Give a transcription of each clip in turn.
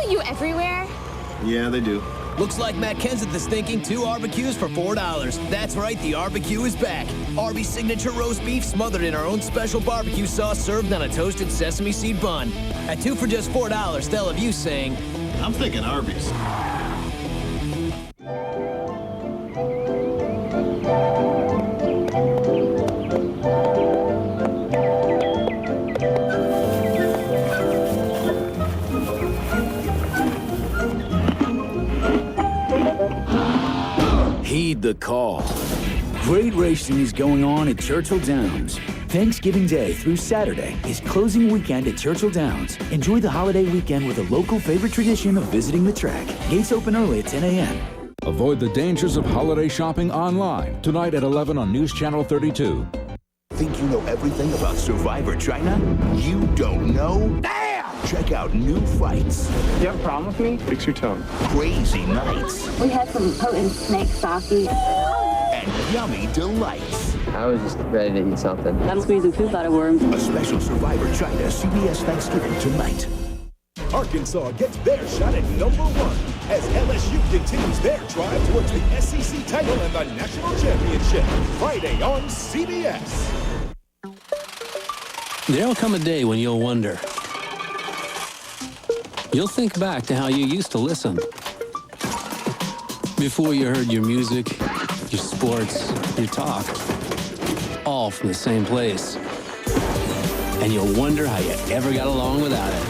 barbecue everywhere? Yeah, they do. Looks like Matt Kenseth is thinking 2 barbecues for $4. That's right, the barbecue is back. Arby's signature roast beef smothered in our own special barbecue sauce served on a toasted sesame seed bun. At 2 for just $4, they'll have you saying, I'm thinking Arby's. Heed the call. Great racing is going on at Churchill Downs. Thanksgiving Day through Saturday is closing weekend at Churchill Downs. Enjoy the holiday weekend with a local favorite tradition of visiting the track. Gates open early at 10 a.m. Avoid the dangers of holiday shopping online. Tonight at 11 on News Channel 32. Think you know everything about Survivor China? You don't know? Damn! Check out new fights. You have a problem with me? Fix your tone. Crazy nights. We had some potent snake sake. And yummy delights. I was just ready to eat something. I'm squeezing poop out of worms. A special Survivor China CBS Thanksgiving tonight. Arkansas gets their shot at #1 as LSU continues their drive towards the SEC title and the national championship. Friday on CBS. There'll come a day when you'll wonder. You'll think back to how you used to listen. Before you heard your music, your sports, your talk, all from the same place. And you'll wonder how you ever got along without it.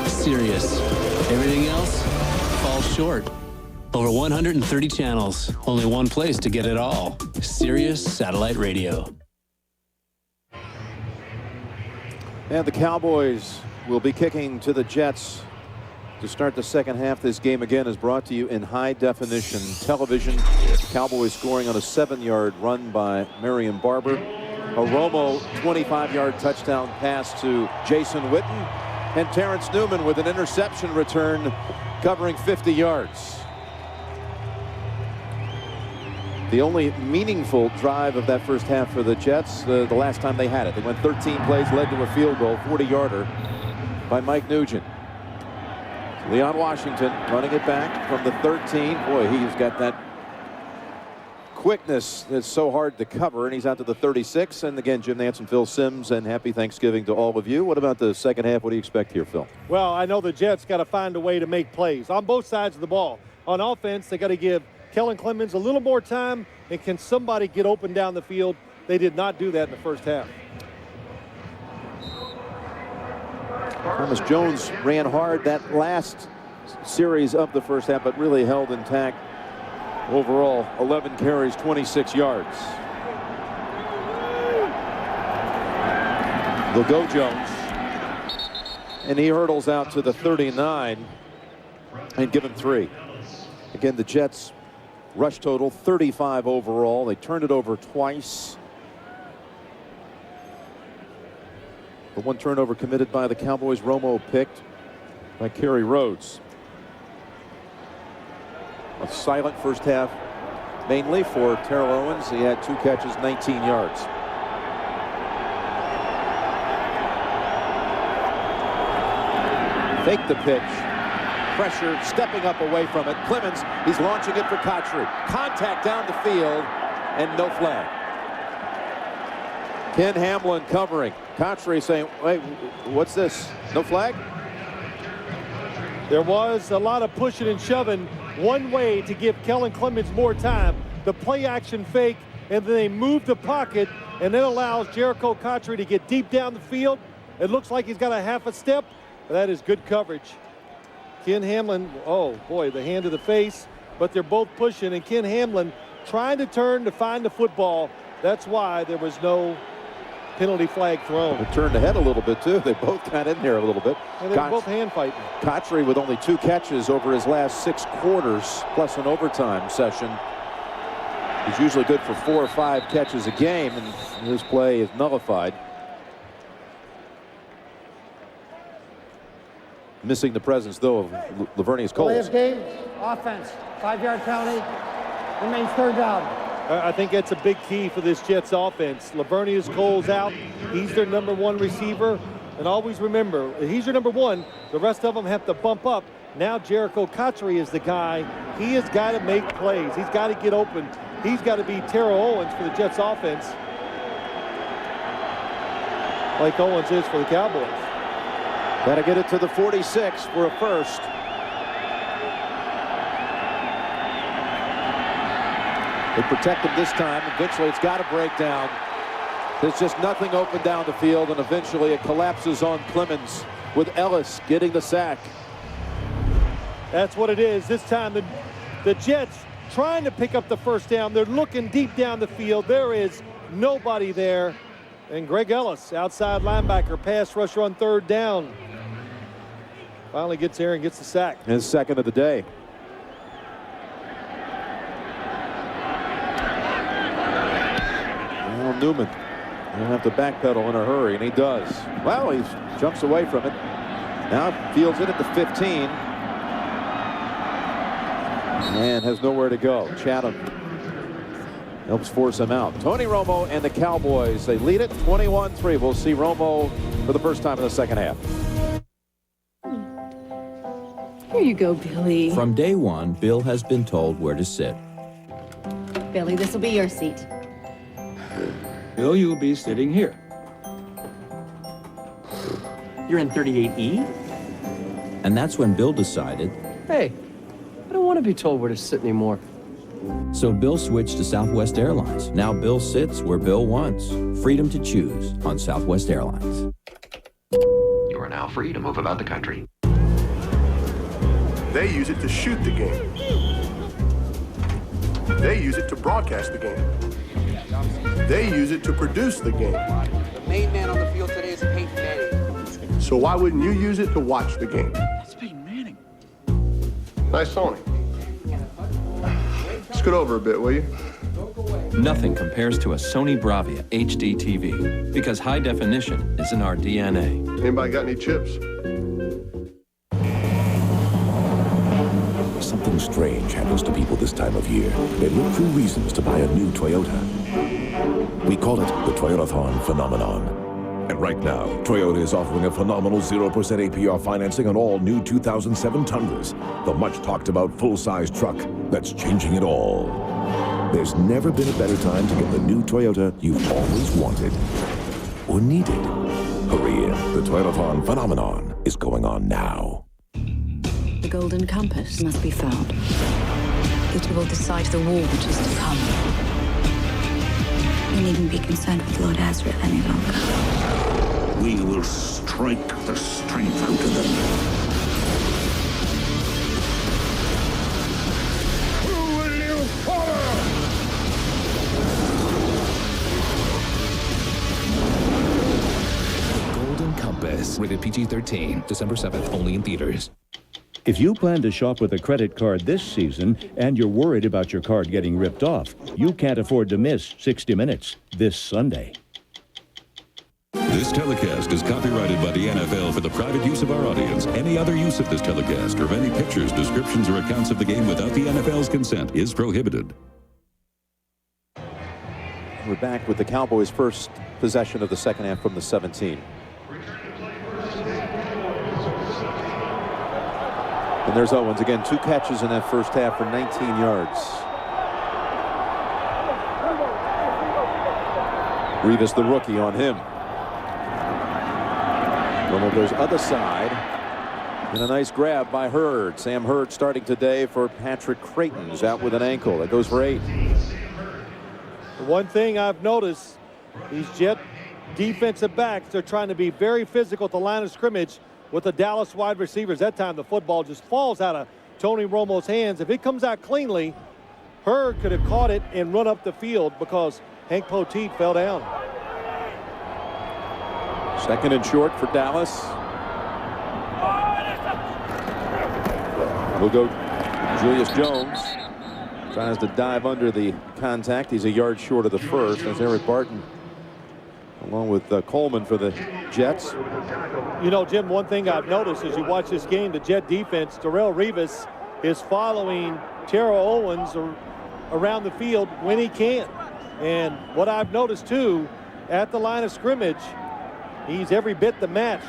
Serious. Everything else falls short. Over 130 channels. Only one place to get it all. Sirius Satellite Radio. And the Cowboys will be kicking to the Jets to start the second half. This game again is brought to you in high definition television. Cowboys scoring on a 7-yard run by Marion Barber. A Romo 25-yard touchdown pass to Jason Witten. And Terrence Newman with an interception return covering 50 yards. The only meaningful drive of that first half for the Jets, the last time they had it. They went 13 plays, led to a field goal, 40-yarder by Mike Nugent. Leon Washington running it back from the 13. Boy, he's got that quickness that's so hard to cover, and he's out to the 36. And again, Jim Nantz and Phil Simms, and happy Thanksgiving to all of you. What about the second half? What do you expect here, Phil? Well, I know the Jets got to find a way to make plays on both sides of the ball. On offense, they got to give Kellen Clemens a little more time, and can somebody get open down the field? They did not do that in the first half. Thomas Jones ran hard that last series of the first half, but really held intact overall. 11 carries, 26 yards. They'll go Jones, and he hurdles out to the 39 and give him 3. Again, the Jets rush total 35 overall. They turned it over twice. The one turnover committed by the Cowboys. Romo picked by Kerry Rhodes. A silent first half mainly for Terrell Owens. He had 2 catches, 19 yards. Fake the pitch. Pressure, stepping up away from it. Clemens, he's launching it for Kotchery. Contact down the field, and no flag. Ken Hamlin covering. Kotchery saying, wait, what's this? No flag? There was a lot of pushing and shoving. One way to give Kellen Clemens more time. The play action fake, and then they move the pocket, and that allows Jericho Kotchery to get deep down the field. It looks like he's got a half a step. That is good coverage. Ken Hamlin, oh boy, the hand to the face, but they're both pushing, and Ken Hamlin trying to turn to find the football. That's why there was no penalty flag thrown. It turned ahead a little bit too. They both got in there a little bit. And they were both hand fighting. Kotchery with only 2 catches over his last 6 quarters, plus an overtime session. He's usually good for 4 or 5 catches a game, and this play is nullified. Missing the presence, though, of Lavernius Coles. Play of game, offense, 5-yard penalty, remains 3rd down. I think that's a big key for this Jets offense. Lavernius Coles out. He's their #1 receiver. And always remember, he's your number one. The rest of them have to bump up. Now Jericho Cotchery is the guy. He has got to make plays. He's got to get open. He's got to be Terrell Owens for the Jets offense, like Owens is for the Cowboys. Got to get it to the 46 for a first. They protect him this time. Eventually, it's got to break down. There's just nothing open down the field, and eventually it collapses on Clemens with Ellis getting the sack. That's what it is. This time, the Jets trying to pick up the first down. They're looking deep down the field. There is nobody there. And Greg Ellis, outside linebacker, pass rusher on third down. Finally gets there and gets the sack. His second of the day. Well, Newman, he'll have to backpedal in a hurry, and he does. Well, he jumps away from it. Now fields it at the 15. And has nowhere to go. Chatham helps force him out. Tony Romo and the Cowboys, they lead it 21-3. We'll see Romo for the first time in the second half. Here you go, Billy. From day one, Bill has been told where to sit. Billy, this will be your seat. Bill, you'll be sitting here. You're in 38E? And that's when Bill decided, Hey, I don't want to be told where to sit anymore. so Bill switched to Southwest Airlines. Now Bill sits where Bill wants. Freedom to choose on Southwest Airlines. You are now free to move about the country. They use it to shoot the game. They use it to broadcast the game. They use it to produce the game. The main man on the field today is Peyton Manning. So why wouldn't you use it to watch the game? That's Peyton Manning. Nice Sony. Scoot over a bit, will you? Nothing compares to a Sony Bravia HD TV because high definition is in our DNA. Anybody got any chips? Something strange happens to people this time of year. They look for reasons to buy a new Toyota. We call it the Toyotathon phenomenon. And right now, Toyota is offering a phenomenal 0% APR financing on all new 2007 Tundras, the much talked about full-size truck that's changing it all. There's never been a better time to get the new Toyota you've always wanted or needed. Hurry in, the Toyotathon phenomenon is going on now. The golden compass must be found. It will decide the war which is to come. We needn't be concerned with Lord Azrael any longer. We will strike the strength out of them. Who will you follow? Golden Compass, rated PG-13, December 7th, only in theaters. If you plan to shop with a credit card this season and you're worried about your card getting ripped off, you can't afford to miss 60 Minutes this Sunday. This telecast is copyrighted by the NFL for the private use of our audience. Any other use of this telecast or of any pictures, descriptions, or accounts of the game without the NFL's consent is prohibited. We're back with the Cowboys' first possession of the second half from the 17. And there's Owens again, 2 catches in that first half for 19 yards. Revis, the rookie, on him. Romo goes other side. And a nice grab by Hurd. Sam Hurd starting today for Patrick Creighton, who's out with an ankle. That goes for 8. The one thing I've noticed, these Jet defensive backs, they're trying to be very physical at the line of scrimmage with the Dallas wide receivers. That time the football just falls out of Tony Romo's hands. If it comes out cleanly, Hurd could have caught it and run up the field because Hank Poteet fell down. Second and short for Dallas. We'll go Julius Jones. Tries to dive under the contact. He's a yard short of the first. That's Eric Barton along with Coleman for the Jets. You know, Jim, one thing I've noticed as you watch this game, the Jet defense, Darrelle Revis is following Terrell Owens around the field when he can. And what I've noticed, too, at the line of scrimmage, He's every bit the match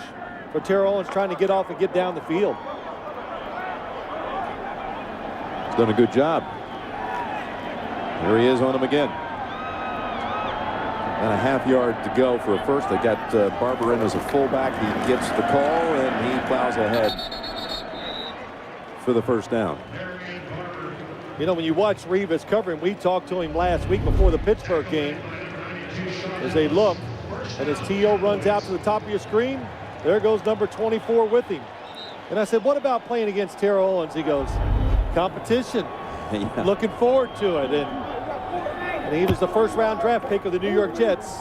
for Terrell Owens, trying to get off and get down the field. He's done a good job. There he is on him again. And a half yard to go for a first. They got Barber in as a fullback. He gets the call and he plows ahead for the first down. You know, when you watch Rivas covering, we talked to him last week before the Pittsburgh game. As they look, and as T.O. runs out to the top of your screen, there goes number 24 with him. And I said, what about playing against Terrell Owens? He goes, competition. Yeah. Looking forward to it. And he was the first-round draft pick of the New York Jets.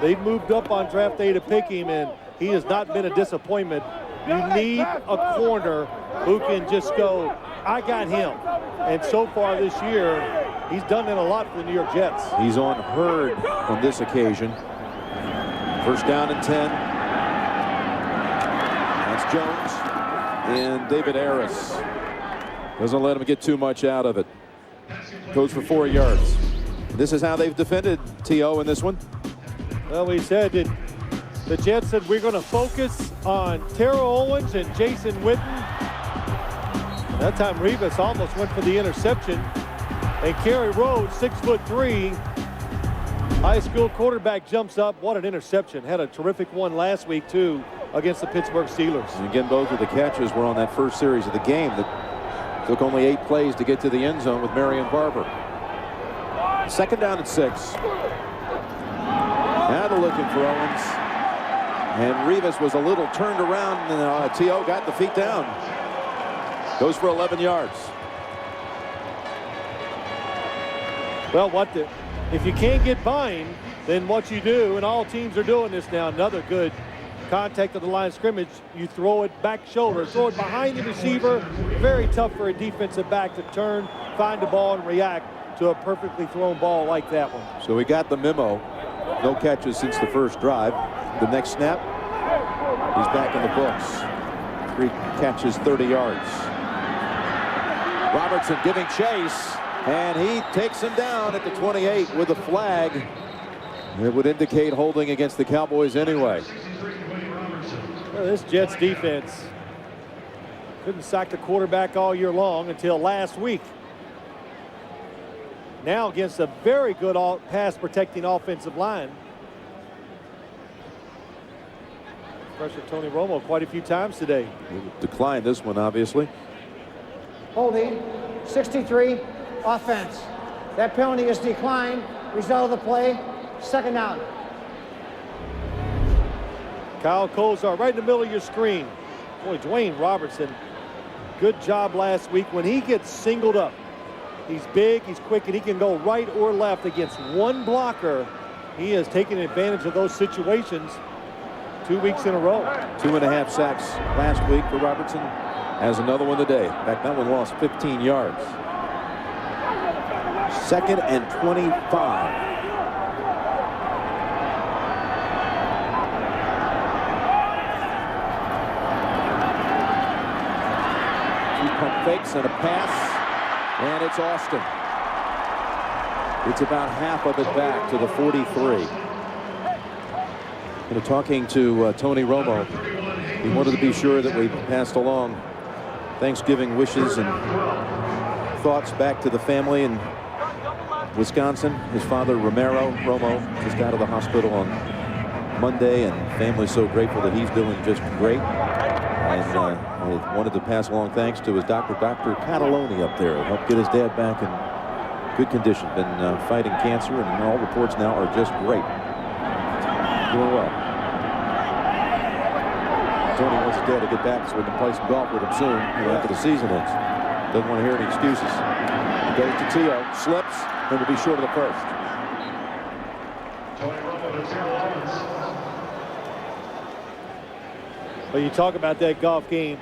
They moved up on draft day to pick him, and he has not been a disappointment. You need a corner who can just go, I got him. And so far this year, he's done that a lot for the New York Jets. He's on Hurd on this occasion. First down and 10. That's Jones. And David Harris doesn't let him get too much out of it. Goes for 4 yards. This is how they've defended T.O. in this one. Well, we said that the Jets said we're going to focus on Terrell Owens and Jason Witten. That time Rivas almost went for the interception. And Kerry Rhodes, 6'3", high school quarterback, jumps up. What an interception. Had a terrific one last week, too, against the Pittsburgh Steelers. And again, both of the catches were on that first series of the game that took only 8 plays to get to the end zone with Marion Barber. Second down and 6. Now they're looking for Owens. And Rivas was a little turned around, and T.O. got the feet down. Goes for 11 yards. Well, if you can't get by him, then what you do, and all teams are doing this now, another good contact at the line of scrimmage, you throw it back shoulder, throw it behind the receiver. Very tough for a defensive back to turn, find the ball, and react to a perfectly thrown ball like that one. So we got the memo. No catches since the first drive. The next snap, he's back in the books. 3 catches, 30 yards. Robertson giving chase, and he takes him down at the 28 with a flag. It would indicate holding against the Cowboys anyway. Well, this Jets defense couldn't sack the quarterback all year long until last week. Now against a very good pass protecting offensive line. Pressure Tony Romo quite a few times today. Declined this one, obviously. Holding, 63, offense. That penalty is declined. Result of the play, second down. Kyle Kozar right in the middle of your screen. Boy, Dwayne Robertson, good job last week. When he gets singled up, he's big, he's quick, and he can go right or left against one blocker. He has taken advantage of those situations 2 weeks in a row. 2.5 sacks last week for Robertson. Has another one today. In fact, that one lost 15 yards. Second and 25. Two pump fakes and a pass, and it's Austin. It's about half of it back to the 43. Talking to Tony Romo, he wanted to be sure that we passed along Thanksgiving wishes and thoughts back to the family in Wisconsin. His father, Romero Romo, just got out of the hospital on Monday, and family's so grateful that he's doing just great. And I wanted to pass along thanks to his doctor, Dr. Cataloni up there, who helped get his dad back in good condition. Been fighting cancer, and all reports now are just great. Doing well. Tony wants his dad to get back so we can play some golf with him soon, after the season ends. Doesn't want to hear any excuses. He goes to T.O., slips, and will be short of the first. Well, you talk about that golf game,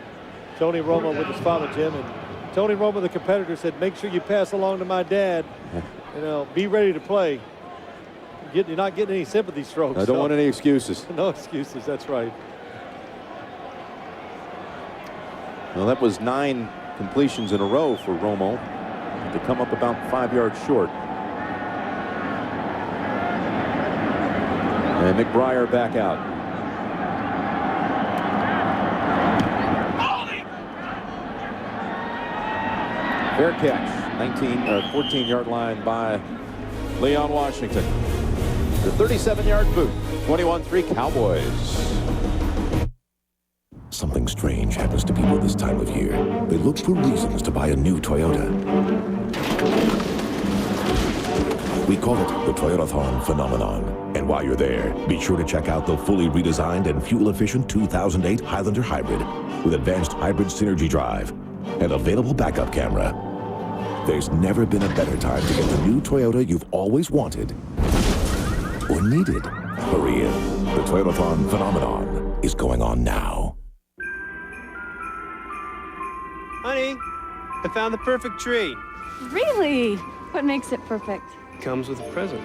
Tony Romo with his father, Jim, and Tony Romo, the competitor, said, make sure you pass along to my dad. Be ready to play. You're not getting any sympathy strokes. I don't want any excuses. No excuses, that's right. Well, that was 9 completions in a row for Romo to come up about 5 yards short. And McBriar back out. Fair catch. 14-yard line by Leon Washington. The 37-yard boot. 21-3 Cowboys. Something strange happens to people this time of year. They look for reasons to buy a new Toyota. We call it the Toyotathon phenomenon. And while you're there, be sure to check out the fully redesigned and fuel-efficient 2008 Highlander Hybrid with advanced hybrid synergy drive and available backup camera. There's never been a better time to get the new Toyota you've always wanted or needed. Hurry in. The Toyotathon phenomenon is going on now. Honey, I found the perfect tree. Really? What makes it perfect? Comes with a present.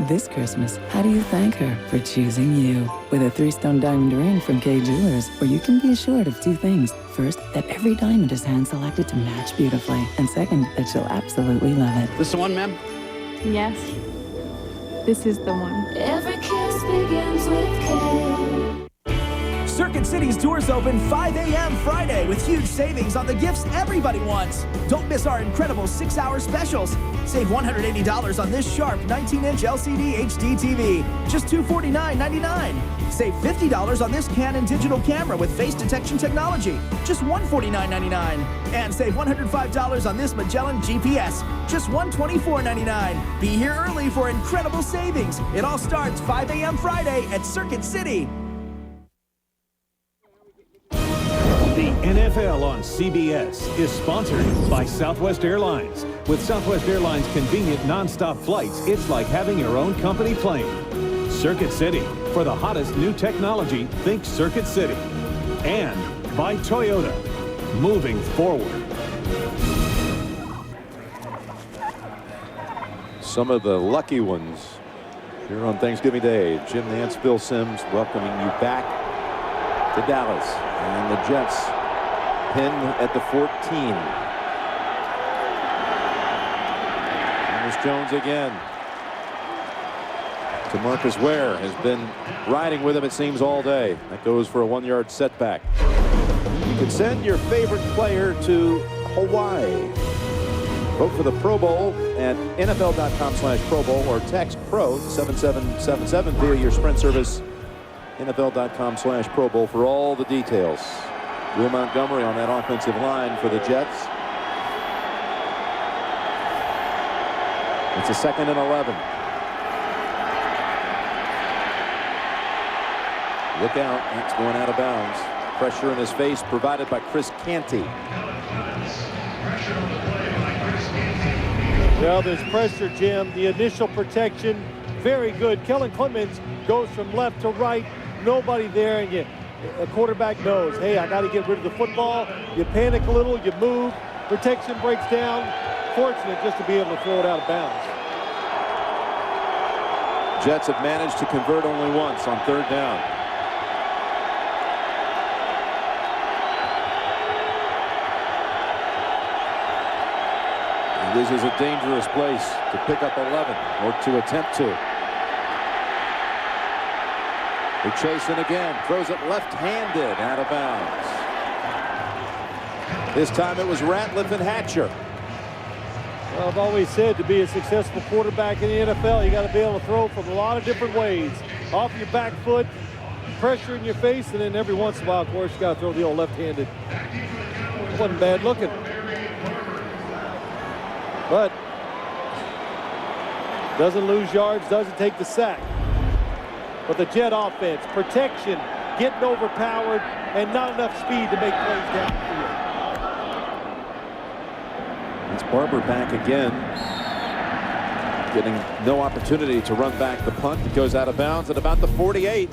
This Christmas, how do you thank her for choosing you? With a 3-stone diamond ring from Kay Jewelers, where you can be assured of 2 things. First, that every diamond is hand-selected to match beautifully. And second, that she'll absolutely love it. This the one, ma'am? Yes. This is the one. Every kiss begins with Kay. Circuit City's doors open 5 a.m. Friday with huge savings on the gifts everybody wants. Don't miss our incredible 6-hour specials. Save $180 on this sharp 19-inch LCD HD TV, just $249.99. Save $50 on this Canon digital camera with face detection technology, just $149.99. And save $105 on this Magellan GPS, just $124.99. Be here early for incredible savings. It all starts 5 a.m. Friday at Circuit City. The NFL on CBS is sponsored by Southwest Airlines. With Southwest Airlines' convenient nonstop flights, it's like having your own company plane. Circuit City. For the hottest new technology, think Circuit City. And by Toyota. Moving forward. Some of the lucky ones here on Thanksgiving Day. Jim Nantz, Bill Sims welcoming you back to Dallas. And the Jets pin at the 14. Thomas Jones again. DeMarcus Ware has been riding with him, it seems, all day. That goes for a 1-yard setback. You can send your favorite player to Hawaii. Vote for the Pro Bowl at NFL.com/Pro Bowl or text PRO 7777 via your Sprint service. NFL.com/Pro Bowl for all the details. Will Montgomery on that offensive line for the Jets. It's a 2nd and 11. Look out, it's going out of bounds. Pressure in his face provided by Chris Canty. Well, there's pressure, Jim. The initial protection, very good. Kellen Clemens goes from left to right. Nobody there, and a quarterback knows, hey, I got to get rid of the football. You panic a little, you move, protection breaks down. Fortunate just to be able to throw it out of bounds. Jets have managed to convert only once on 3rd down. And this is a dangerous place to pick up 11 or to attempt to. They're chasing again, throws it left-handed out of bounds. This time it was Ratliff and Hatcher. Well, I've always said to be a successful quarterback in the NFL, you got to be able to throw from a lot of different ways. Off your back foot, pressure in your face, and then every once in a while, of course, you got to throw the old left-handed. It wasn't bad looking. But doesn't lose yards, doesn't take the sack. But the Jet offense, protection, getting overpowered, and not enough speed to make plays downfield. It's Barber back again. Getting no opportunity to run back the punt. It goes out of bounds at about the 48.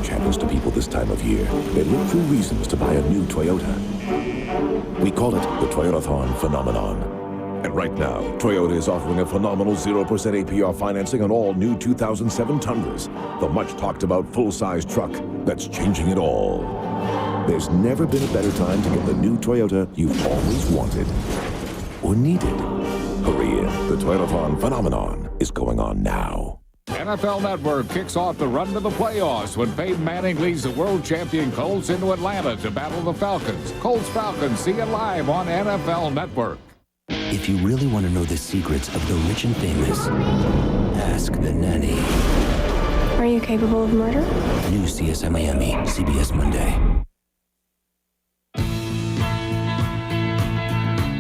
strange happens to people this time of year, they look for reasons to buy a new Toyota. We call it the Toyotathon phenomenon. And right now, Toyota is offering a phenomenal 0% APR financing on all new 2007 Tundras, the much talked about full-size truck that's changing it all. There's never been a better time to get the new Toyota you've always wanted or needed. Hurry in, the Toyotathon phenomenon is going on now. NFL Network kicks off the run to the playoffs when Peyton Manning leads the world champion Colts into Atlanta to battle the Falcons. Colts-Falcons, see it live on NFL Network. If you really want to know the secrets of the rich and famous, ask the nanny. Are you capable of murder? New CSI Miami, CBS Monday.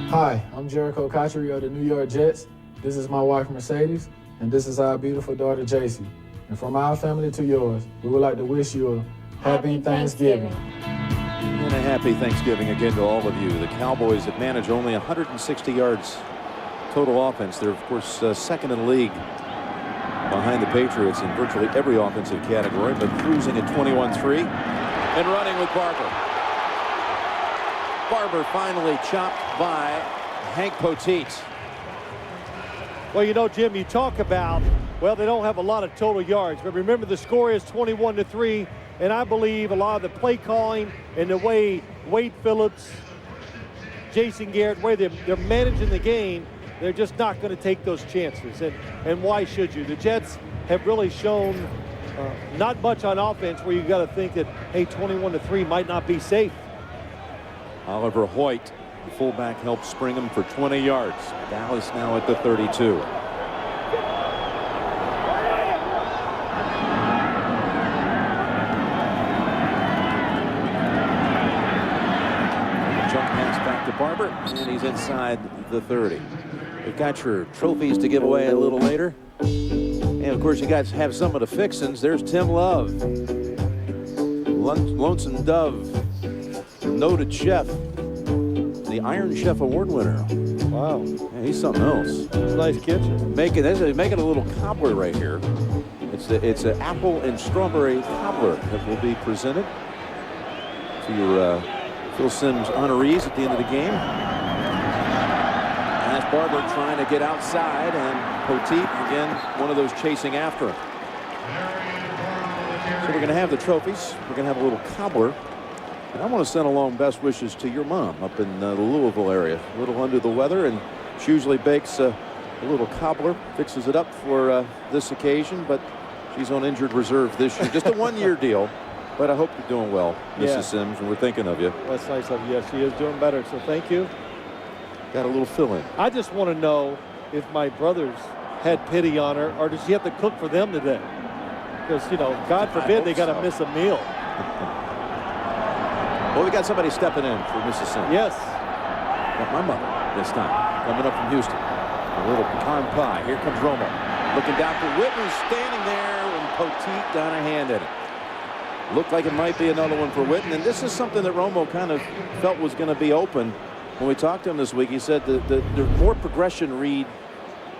Hi, I'm Jericho Cotchery of the New York Jets. This is my wife, Mercedes, and this is our beautiful daughter, JC. And from our family to yours, we would like to wish you a happy Thanksgiving. And a happy Thanksgiving again to all of you. The Cowboys have managed only 160 yards total offense. They're, of course, second in the league behind the Patriots in virtually every offensive category, but cruising at 21-3 and running with Barber. Barber finally chopped by Hank Poteet. Well, you know, Jim, you talk about, well, they don't have a lot of total yards, but remember the score is 21-3, and I believe a lot of the play calling and the way Wade Phillips, Jason Garrett, the way they're managing the game, they're just not going to take those chances. And why should you? The Jets have really shown not much on offense where you got to think that, hey, 21-3 might not be safe. Oliver Hoyt, the fullback, helped spring him for 20 yards. Dallas now at the 32. Jump pass back to Barber, and he's inside the 30. We've got your trophies to give away a little later. And, of course, you guys have some of the fixins. There's Tim Love, Lonesome Dove, noted chef, the Iron Chef Award winner. Wow. Yeah, he's something else. It's a nice kitchen. Making a little cobbler right here. It's an apple and strawberry cobbler that will be presented to your Phil Simms honorees at the end of the game. And that's Barber trying to get outside, and Poteet, again, one of those chasing after him. So we're going to have the trophies. We're going to have a little cobbler. And I want to send along best wishes to your mom up in the Louisville area. A little under the weather, and she usually bakes a little cobbler, fixes it up for this occasion, but she's on injured reserve this year. Just a one-year deal, but I hope you're doing well, Mrs. Simms, and we're thinking of you. That's nice of you. Yes, she is doing better, so thank you. Got a little fill-in. I just want to know if my brothers had pity on her, or does she have to cook for them today? Because, you know, God forbid they got to miss a meal. Well, we got somebody stepping in for Mrs. Simms. Yes. Got my mother this time, coming up from Houston. A little pecan pie. Here comes Romo. Looking down for Whitman, standing there, and Poteet got a hand in it. Looked like it might be another one for Whitman, and this is something that Romo kind of felt was going to be open. When we talked to him this week, he said the more progression read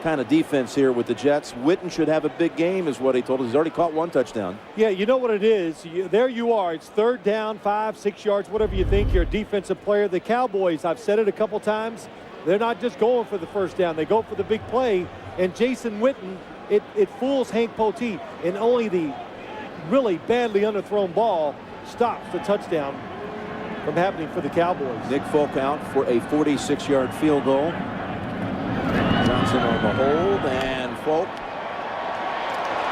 kind of defense here with the Jets. Witten should have a big game is what he told us. He's already caught one touchdown. Yeah, you know what it is. There you are. It's third down, 5, 6 yards, whatever you think. You're a defensive player. The Cowboys, I've said it a couple times, they're not just going for the first down. They go for the big play. And Jason Witten, it fools Hank Poteet. And only the really badly underthrown ball stops the touchdown from happening for the Cowboys. Nick Folk out for a 46-yard field goal. Johnson on the hold, and Folk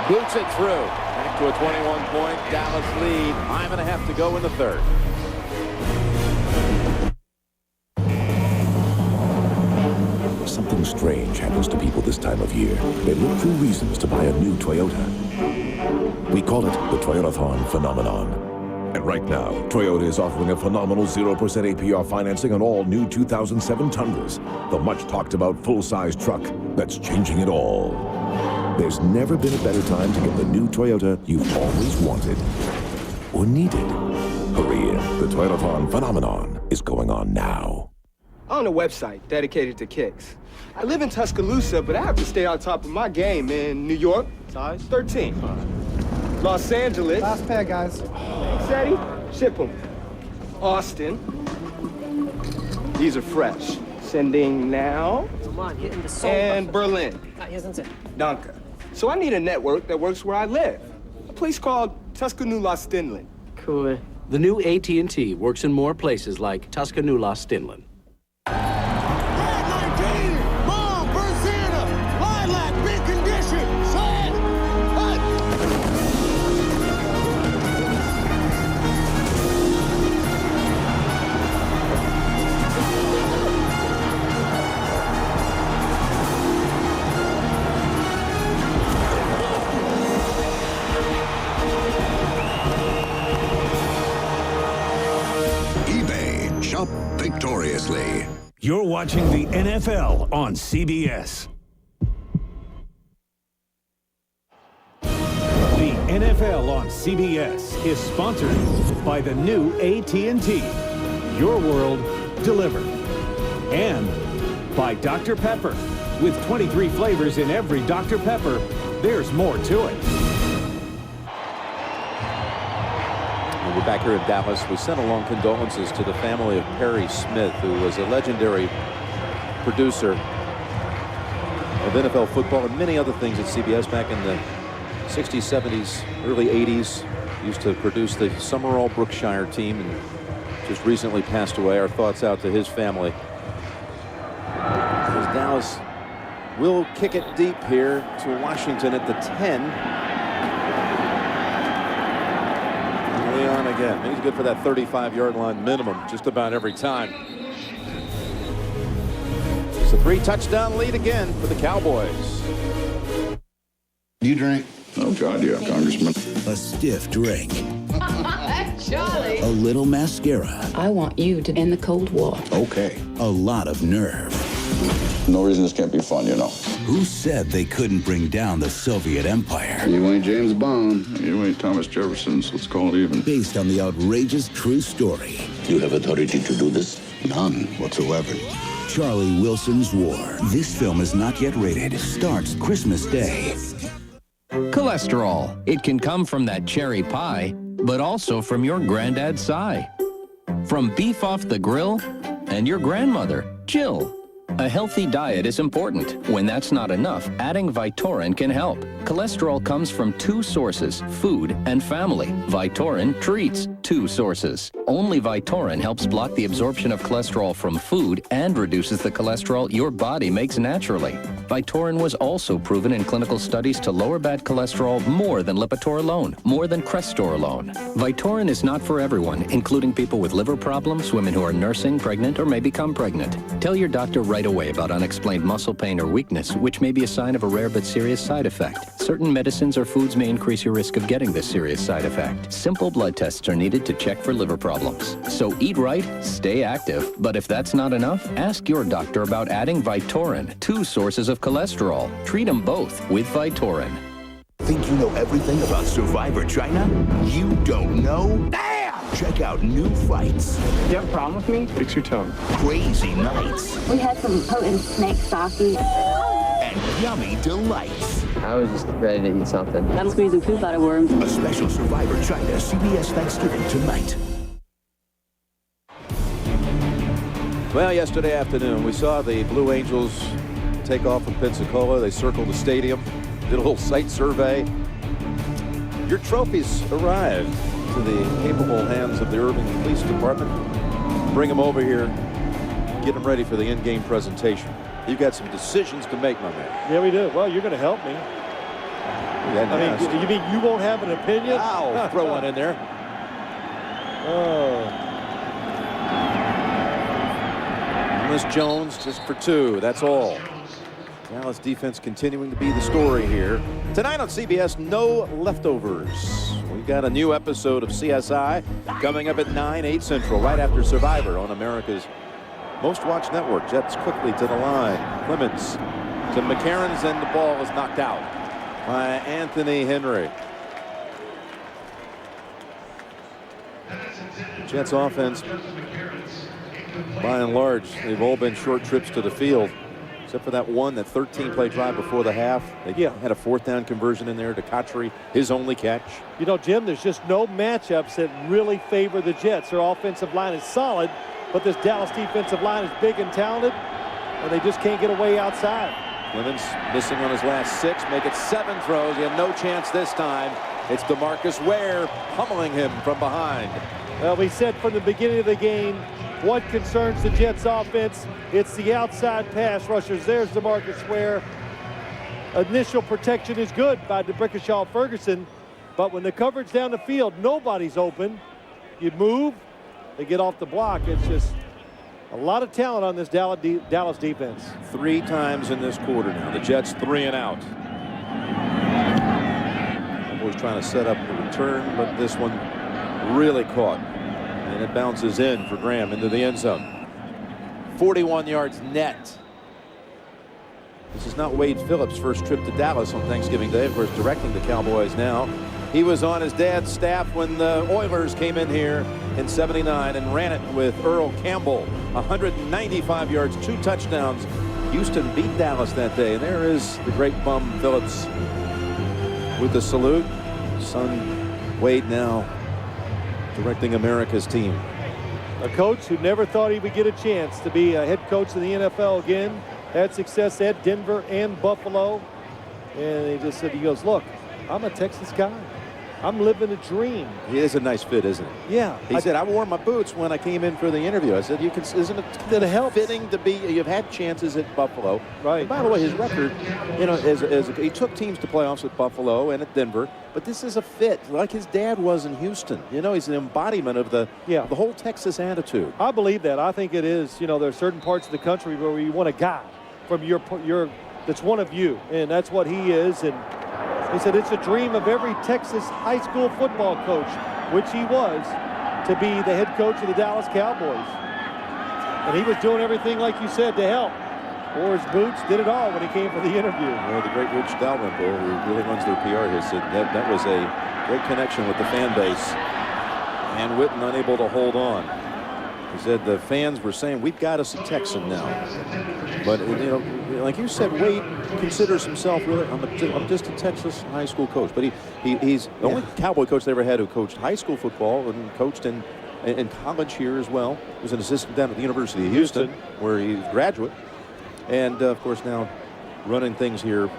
boots it through. Back to a 21-point Dallas lead. 5.5 to go in the third. Something strange happens to people this time of year. They look for reasons to buy a new Toyota. We call it the Toyotathon phenomenon. And right now, Toyota is offering a phenomenal 0% APR financing on all new 2007 Tundras, the much talked about full-size truck that's changing it all. There's never been a better time to get the new Toyota you've always wanted or needed. Hurry in, the Toyotathon phenomenon is going on now. I own a website dedicated to kicks. I live in Tuscaloosa, but I have to stay on top of my game in New York. Size 13. Los Angeles. Last pair, guys. Thanks, Eddie. Ship them. Austin. These are fresh. Sending now. Come on, hitting the soul. And Berlin. Hier sind sie. Danke. So I need a network that works where I live. A place called Tuscaloosa-Stinland. Cool. The new AT&T works in more places like Tuscaloosa-Stinland. Mom, Brazina, Lilac, big condition, son. eBay. Shop victoriously. You're watching the NFL on CBS. The NFL on CBS is sponsored by the new AT&T. Your world delivered. And by Dr. Pepper. With 23 flavors in every Dr. Pepper, there's more to it. We're back here in Dallas. We sent along condolences to the family of Perry Smith, who was a legendary producer of NFL football and many other things at CBS back in the 60s, 70s, early 80s. Used to produce the Summerall Brookshire team and just recently passed away. Our thoughts out to his family. As Dallas will kick it deep here to Washington at the 10. Leon again. He's good for that 35-yard line minimum just about every time. It's a 3-touchdown lead again for the Cowboys. You drink? Oh, God, yeah, Congressman. A stiff drink. Charlie. A little mascara. I want you to end the Cold War. Okay. A lot of nerve. No reason this can't be fun, you know. Who said they couldn't bring down the Soviet Empire? You ain't James Bond. You ain't Thomas Jefferson, so let's call it even. Based on the outrageous true story. You have authority to do this? None whatsoever. Charlie Wilson's War. This film is not yet rated. Starts Christmas Day. Cholesterol. It can come from that cherry pie, but also from your granddad's sigh. From beef off the grill and your grandmother, Jill. A healthy diet is important. When that's not enough, adding Vytorin can help. Cholesterol comes from two sources, food and family. Vytorin treats two sources. Only Vytorin helps block the absorption of cholesterol from food and reduces the cholesterol your body makes naturally. Vytorin was also proven in clinical studies to lower bad cholesterol more than Lipitor alone, more than Crestor alone. Vytorin is not for everyone, including people with liver problems, women who are nursing, pregnant, or may become pregnant. Tell your doctor right away about unexplained muscle pain or weakness, which may be a sign of a rare but serious side effect. Certain medicines or foods may increase your risk of getting this serious side effect. Simple blood tests are needed to check for liver problems. So eat right, stay active, but if that's not enough, ask your doctor about adding Vytorin, two sources of cholesterol. Treat them both with Vytorin. Think you know everything about Survivor China? You don't know? Damn! Check out new fights. You have a problem with me? Fix your tongue. Crazy nights. We had some potent snake sake. And yummy delights. I was just ready to eat something. I'm squeezing poop out of worms. A special Survivor China CBS Thanksgiving tonight. Well, yesterday afternoon, we saw the Blue Angels take off from Pensacola. They circled the stadium, did a little site survey. Your trophies arrived to the capable hands of the Irving Police Department. Bring them over here, get them ready for the in-game presentation. You've got some decisions to make, my man. Yeah, we do. Well, you're going to help me. I mean, you mean you won't have an opinion? Ow, throw one in there. Oh. Miss Jones just for two. That's all. Dallas defense continuing to be the story here. Tonight on CBS, no leftovers. We've got a new episode of CSI coming up at 9, 8 Central, right after Survivor on America's most watched network. Jets quickly to the line. Clemens to McCarron's, and the ball is knocked out by Anthony Henry. Jets offense, by and large, they've all been short trips to the field. Except for that 13-play drive before the half. They had a 4th down conversion in there to Cotchery, his only catch. You know, Jim, there's just no matchups that really favor the Jets. Their offensive line is solid, but this Dallas defensive line is big and talented, and they just can't get away outside. Clemens missing on his last 6, make it 7 throws. He had no chance this time. It's DeMarcus Ware pummeling him from behind. Well, we said from the beginning of the game, what concerns the Jets offense, it's the outside pass rushers. There's DeMarcus Ware. Initial protection is good by DeBrickashaw Ferguson, but when the coverage down the field, nobody's open. You move, they get off the block. It's just a lot of talent on this Dallas defense. 3 times in this quarter now. The Jets 3 and out. Cowboys trying to set up the return, but this one really caught. And it bounces in for Graham into the end zone. 41 yards net. This is not Wade Phillips' first trip to Dallas on Thanksgiving Day. Of course, directing the Cowboys now. He was on his dad's staff when the Oilers came in here in '79 and ran it with Earl Campbell. 195 yards, 2 touchdowns. Houston beat Dallas that day. And there is the great bum Phillips with the salute. Son Wade now directing America's team. A coach who never thought he would get a chance to be a head coach in the NFL again. Had success at Denver and Buffalo. And he just said, he goes, look, I'm a Texas guy. I'm living a dream. He is a nice fit, isn't he? Yeah. He said, I wore my boots when I came in for the interview. I said, isn't it fitting to be, you've had chances at Buffalo. Right. And by the way, his record, you know, he took teams to playoffs at Buffalo and at Denver, but this is a fit like his dad was in Houston. You know, he's an embodiment of the whole Texas attitude. I believe that. I think it is, you know, there's certain parts of the country where you want a guy from your that's one of you, and that's what he is. And he said it's a dream of every Texas high school football coach, which he was, to be the head coach of the Dallas Cowboys. And he was doing everything, like you said, to help. Wore his boots, did it all when he came for the interview. Well, the great Rich Dalrymple, who really runs their PR, has said that was a great connection with the fan base. And Witten unable to hold on. He said the fans were saying, we've got us a Texan now. But, you know, like you said, Wade considers himself really, I'm just a Texas high school coach. But he's the only Cowboy coach they ever had who coached high school football and coached in college here as well. He was an assistant down at the University of Houston, where he's a graduate. And, of course, now running things here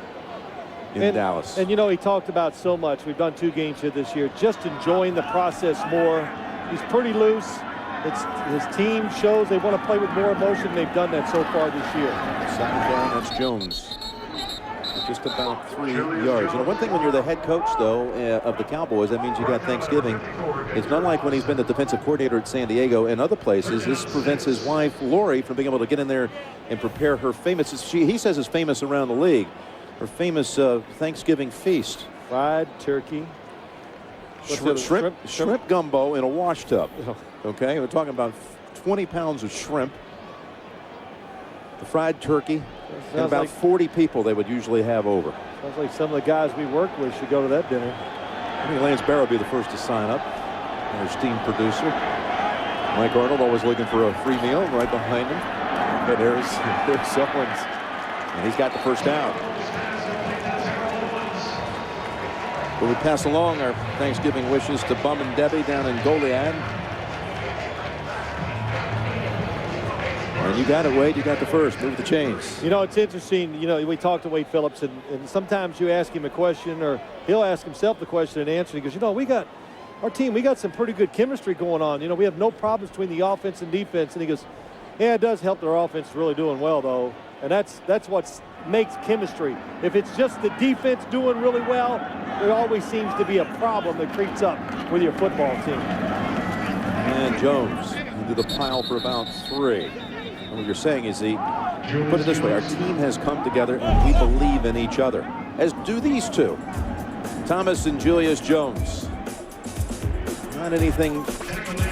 in Dallas. And, you know, he talked about so much. We've done 2 games here this year. Just enjoying the process more. He's pretty loose. His team shows they want to play with more emotion. They've done that so far this year. 2nd down, that's Jones. Just about 3 yards. You know, one thing when you're the head coach, though, of the Cowboys, that means you got Thanksgiving. It's not like when he's been the defensive coordinator at San Diego and other places. This prevents his wife, Lori, from being able to get in there and prepare her famous, he says is famous around the league, her famous Thanksgiving feast. Fried turkey. Shrimp gumbo in a wash tub. Okay, we're talking about 20 pounds of shrimp, the fried turkey, and about 40 people they would usually have over. Sounds like some of the guys we work with should go to that dinner. I think Lance Barrow will be the first to sign up. Our esteemed producer. Mike Arnold always looking for a free meal right behind him. And there's someone's, and he's got the first down. But we pass along our Thanksgiving wishes to Bum and Debbie down in Goliad. And you got it, Wade. You got the first. Move the chains. You know, it's interesting. You know, we talked to Wade Phillips, and sometimes you ask him a question, or he'll ask himself the question and answer. He goes, you know, we got some pretty good chemistry going on. You know, we have no problems between the offense and defense. And he goes, yeah, it does help their offense really doing well, though. And that's what makes chemistry. If it's just the defense doing really well, there always seems to be a problem that creeps up with your football team. And Jones into the pile for about 3. And what you're saying is, put it this way, our team has come together and we believe in each other, as do these two, Thomas and Julius Jones. Not anything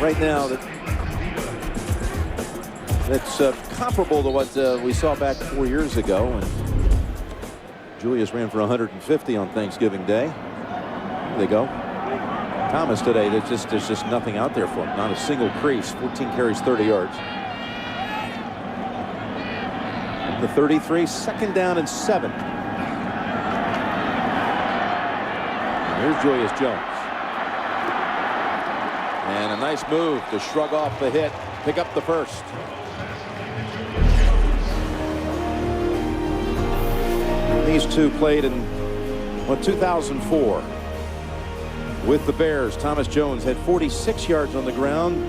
right now that's comparable to what we saw back 4 years ago. And Julius ran for 150 on Thanksgiving Day. There they go. Thomas today, there's just nothing out there for him. Not a single crease. 14 carries, 30 yards. the 33, 2nd down and 7. Here's Julius Jones. And a nice move to shrug off the hit, pick up the first. These two played in 2004 with the Bears. Thomas Jones had 46 yards on the ground,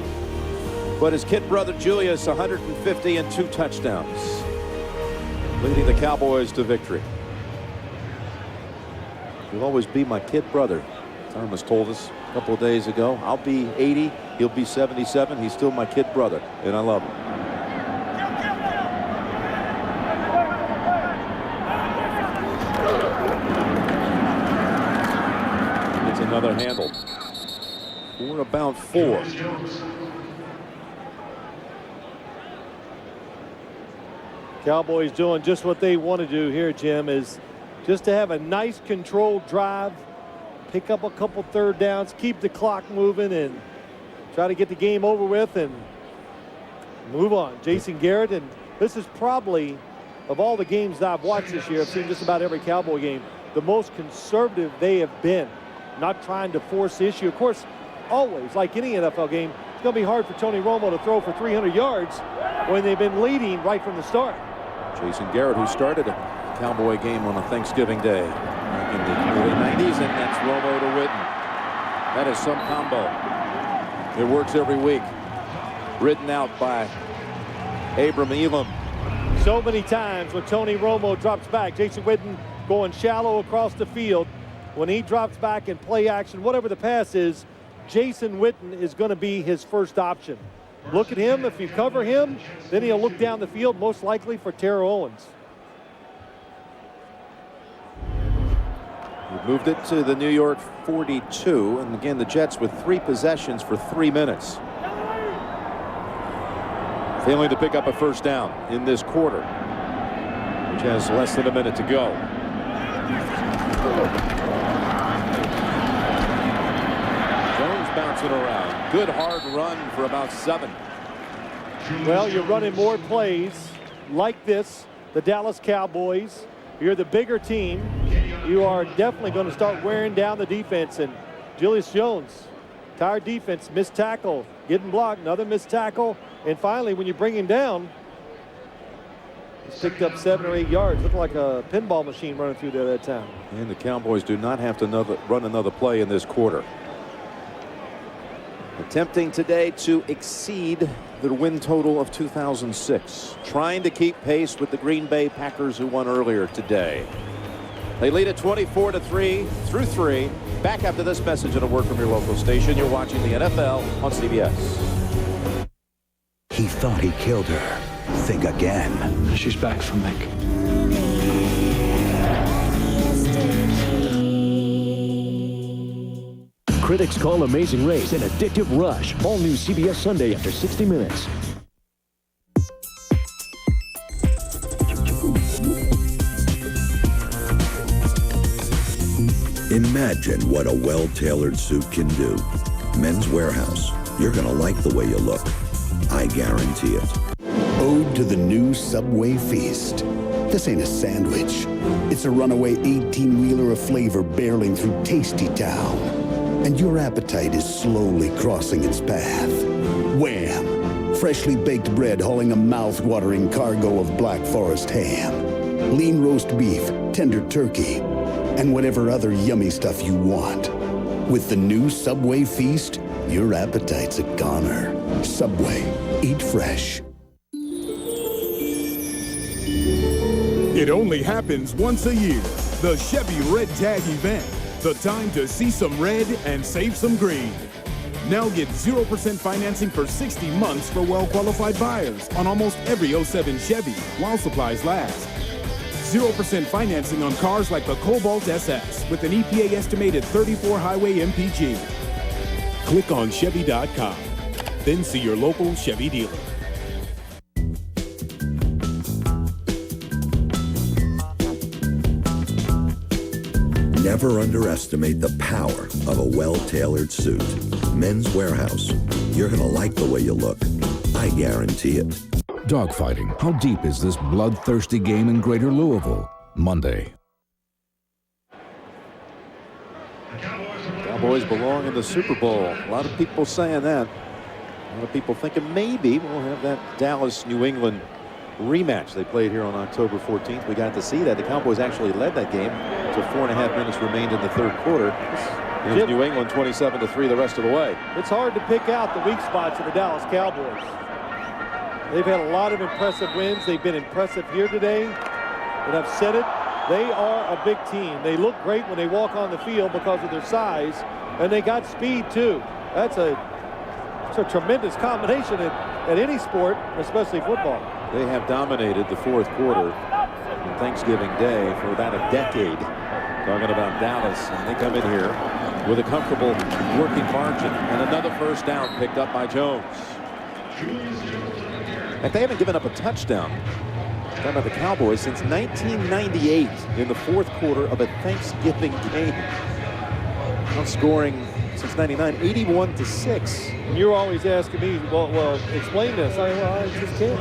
but his kid brother Julius 150 and 2 touchdowns, leading the Cowboys to victory. He'll always be my kid brother, Thomas told us a couple of days ago. I'll be 80, he'll be 77. He's still my kid brother, and I love him. It's another handle for about 4. Cowboys doing just what they want to do here, Jim, is just to have a nice controlled drive, pick up a couple 3rd downs, keep the clock moving, and try to get the game over with and move on. Jason Garrett, and this is probably, of all the games that I've watched this year, I've seen just about every Cowboy game, the most conservative they have been, not trying to force the issue. Of course, always, like any NFL game, it's going to be hard for Tony Romo to throw for 300 yards when they've been leading right from the start. Jason Garrett, who started a Cowboy game on a Thanksgiving Day back in the early 90s, and that's Romo to Witten. That is some combo. It works every week. Written out by Abram Elam. So many times when Tony Romo drops back, Jason Witten going shallow across the field. When he drops back in play action, whatever the pass is, Jason Witten is going to be his first option. Look at him. If you cover him, then he'll look down the field, most likely for Terrell Owens. We've moved it to the New York 42, and again the Jets with 3 possessions for 3 minutes. Failing to pick up a 1st down in this quarter, which has less than a minute to go. Jones bouncing around. Good hard run for about 7. Well, you're running more plays like this, the Dallas Cowboys. You're the bigger team. You are definitely going to start wearing down the defense. And Julius Jones, tired defense, missed tackle, getting blocked, another missed tackle. And finally, when you bring him down, he's picked up 7 or 8 yards. Looked like a pinball machine running through there that time. And the Cowboys do not have to run another play in this quarter. Attempting today to exceed the win total of 2006. Trying to keep pace with the Green Bay Packers, who won earlier today. They lead at 24-3 through 3. Back after this message and a word from your local station. You're watching the NFL on CBS. He thought he killed her. Think again. She's back from Mick. Critics call Amazing Race an addictive rush. All new CBS Sunday after 60 minutes. Imagine what a well-tailored suit can do. Men's Warehouse. You're going to like the way you look. I guarantee it. Ode to the new Subway Feast. This ain't a sandwich. It's a runaway 18-wheeler of flavor barreling through Tasty Town. And your appetite is slowly crossing its path. Wham! Freshly baked bread hauling a mouth-watering cargo of Black Forest ham. Lean roast beef, tender turkey, and whatever other yummy stuff you want. With the new Subway Feast, your appetite's a goner. Subway. Eat fresh. It only happens once a year. The Chevy Red Tag event. The time to see some red and save some green. Now get 0% financing for 60 months for well-qualified buyers on almost every 07 Chevy while supplies last. 0% financing on cars like the Cobalt SS with an EPA estimated 34 highway MPG. Click on Chevy.com, then see your local Chevy dealer. Never underestimate the power of a well-tailored suit. Men's Warehouse. You're going to like the way you look. I guarantee it. Dogfighting. How deep is this bloodthirsty game in Greater Louisville? Monday. Cowboys belong in the Super Bowl. A lot of people saying that. A lot of people thinking maybe we'll have that Dallas-New England rematch. They played here on October 14th. We got to see that. The Cowboys actually led that game until 4.5 minutes remained in the third quarter. It was New England 27-3 the rest of the way. It's hard to pick out the weak spots of the Dallas Cowboys. They've had a lot of impressive wins. They've been impressive here today. And I've said it, they are a big team. They look great when they walk on the field because of their size, and they got speed too. It's a tremendous combination at any sport, especially football. They have dominated the fourth quarter on Thanksgiving Day for about a decade. Talking about Dallas, and they come in here with a comfortable working margin and another first down picked up by Jones. And they haven't given up a touchdown. Talking about the Cowboys since 1998 in the fourth quarter of a Thanksgiving game. Outscoring since 99, 81-6. And you're always asking me, well, explain this. I just can't.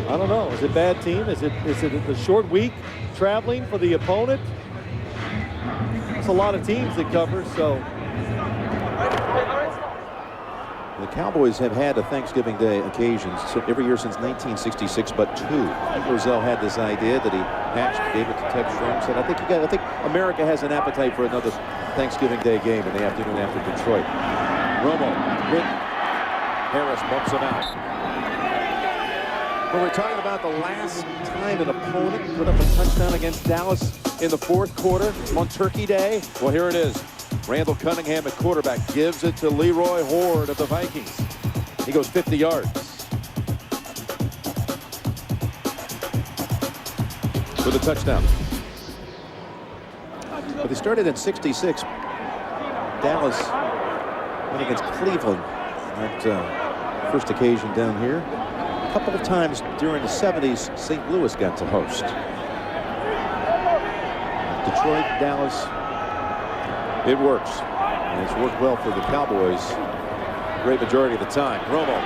I don't know. Is it a bad team? Is it a short week traveling for the opponent? It's a lot of teams that cover, so. The Cowboys have had a Thanksgiving Day occasion every year since 1966, but two. Pete Rozelle had this idea that he hatched, gave it to Ted Strom, said, I think America has an appetite for another Thanksgiving Day game in the afternoon after Detroit. Romo, Whitten, Harris bumps him out. When we're talking about the last time an opponent put up a touchdown against Dallas in the fourth quarter on Turkey Day, well, here it is. Randall Cunningham at quarterback gives it to Leroy Horde of the Vikings. He goes 50 yards. With a touchdown. But they started in 66. Dallas went against Cleveland. That first occasion down here. A couple of times during the 70s, St. Louis got to host. Detroit, Dallas. It works, and it's worked well for the Cowboys great majority of the time. Romo.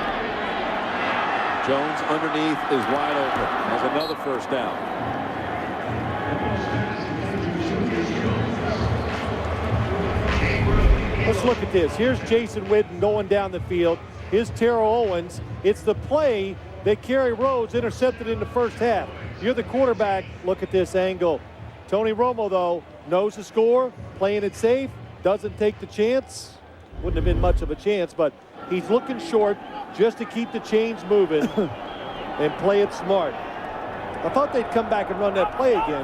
Jones underneath is wide open. Has another first down. Let's look at this. Here's Jason Witten going down the field. Here's Terrell Owens. It's the play that Kerry Rhodes intercepted in the first half. You're the quarterback. Look at this angle. Tony Romo, though, knows the score, playing it safe, doesn't take the chance. Wouldn't have been much of a chance, but he's looking short just to keep the chains moving and play it smart. I thought they'd come back and run that play again.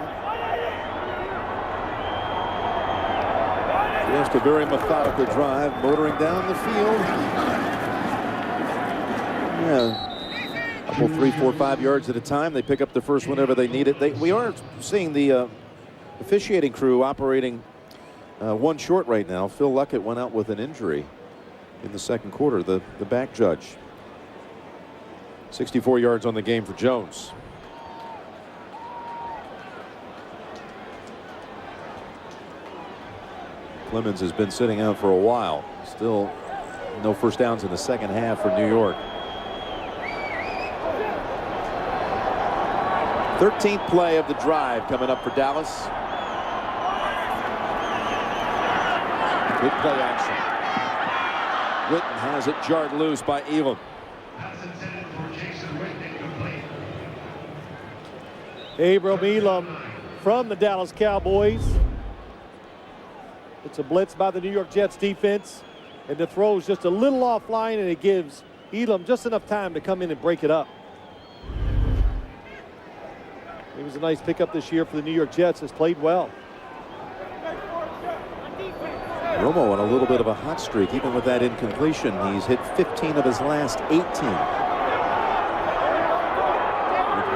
Just a very methodical drive, motoring down the field. Yeah, couple 3, 4, 5 yards at a time. They pick up the first whenever they need it. We are seeing the officiating crew operating one short right now. Phil Luckett went out with an injury in the second quarter, the back judge. 64 yards on the game for Jones. Clemens has been sitting out for a while. Still no first downs in the second half for New York. 13th play of the drive coming up for Dallas. Good play action. Whitten has it jarred loose by Elam. Abram Elam from the Dallas Cowboys. It's a blitz by the New York Jets defense, and the throw is just a little offline, and it gives Elam just enough time to come in and break it up. It was a nice pickup this year for the New York Jets. Has played well. Romo on a little bit of a hot streak, even with that incompletion. He's hit 15 of his last 18. With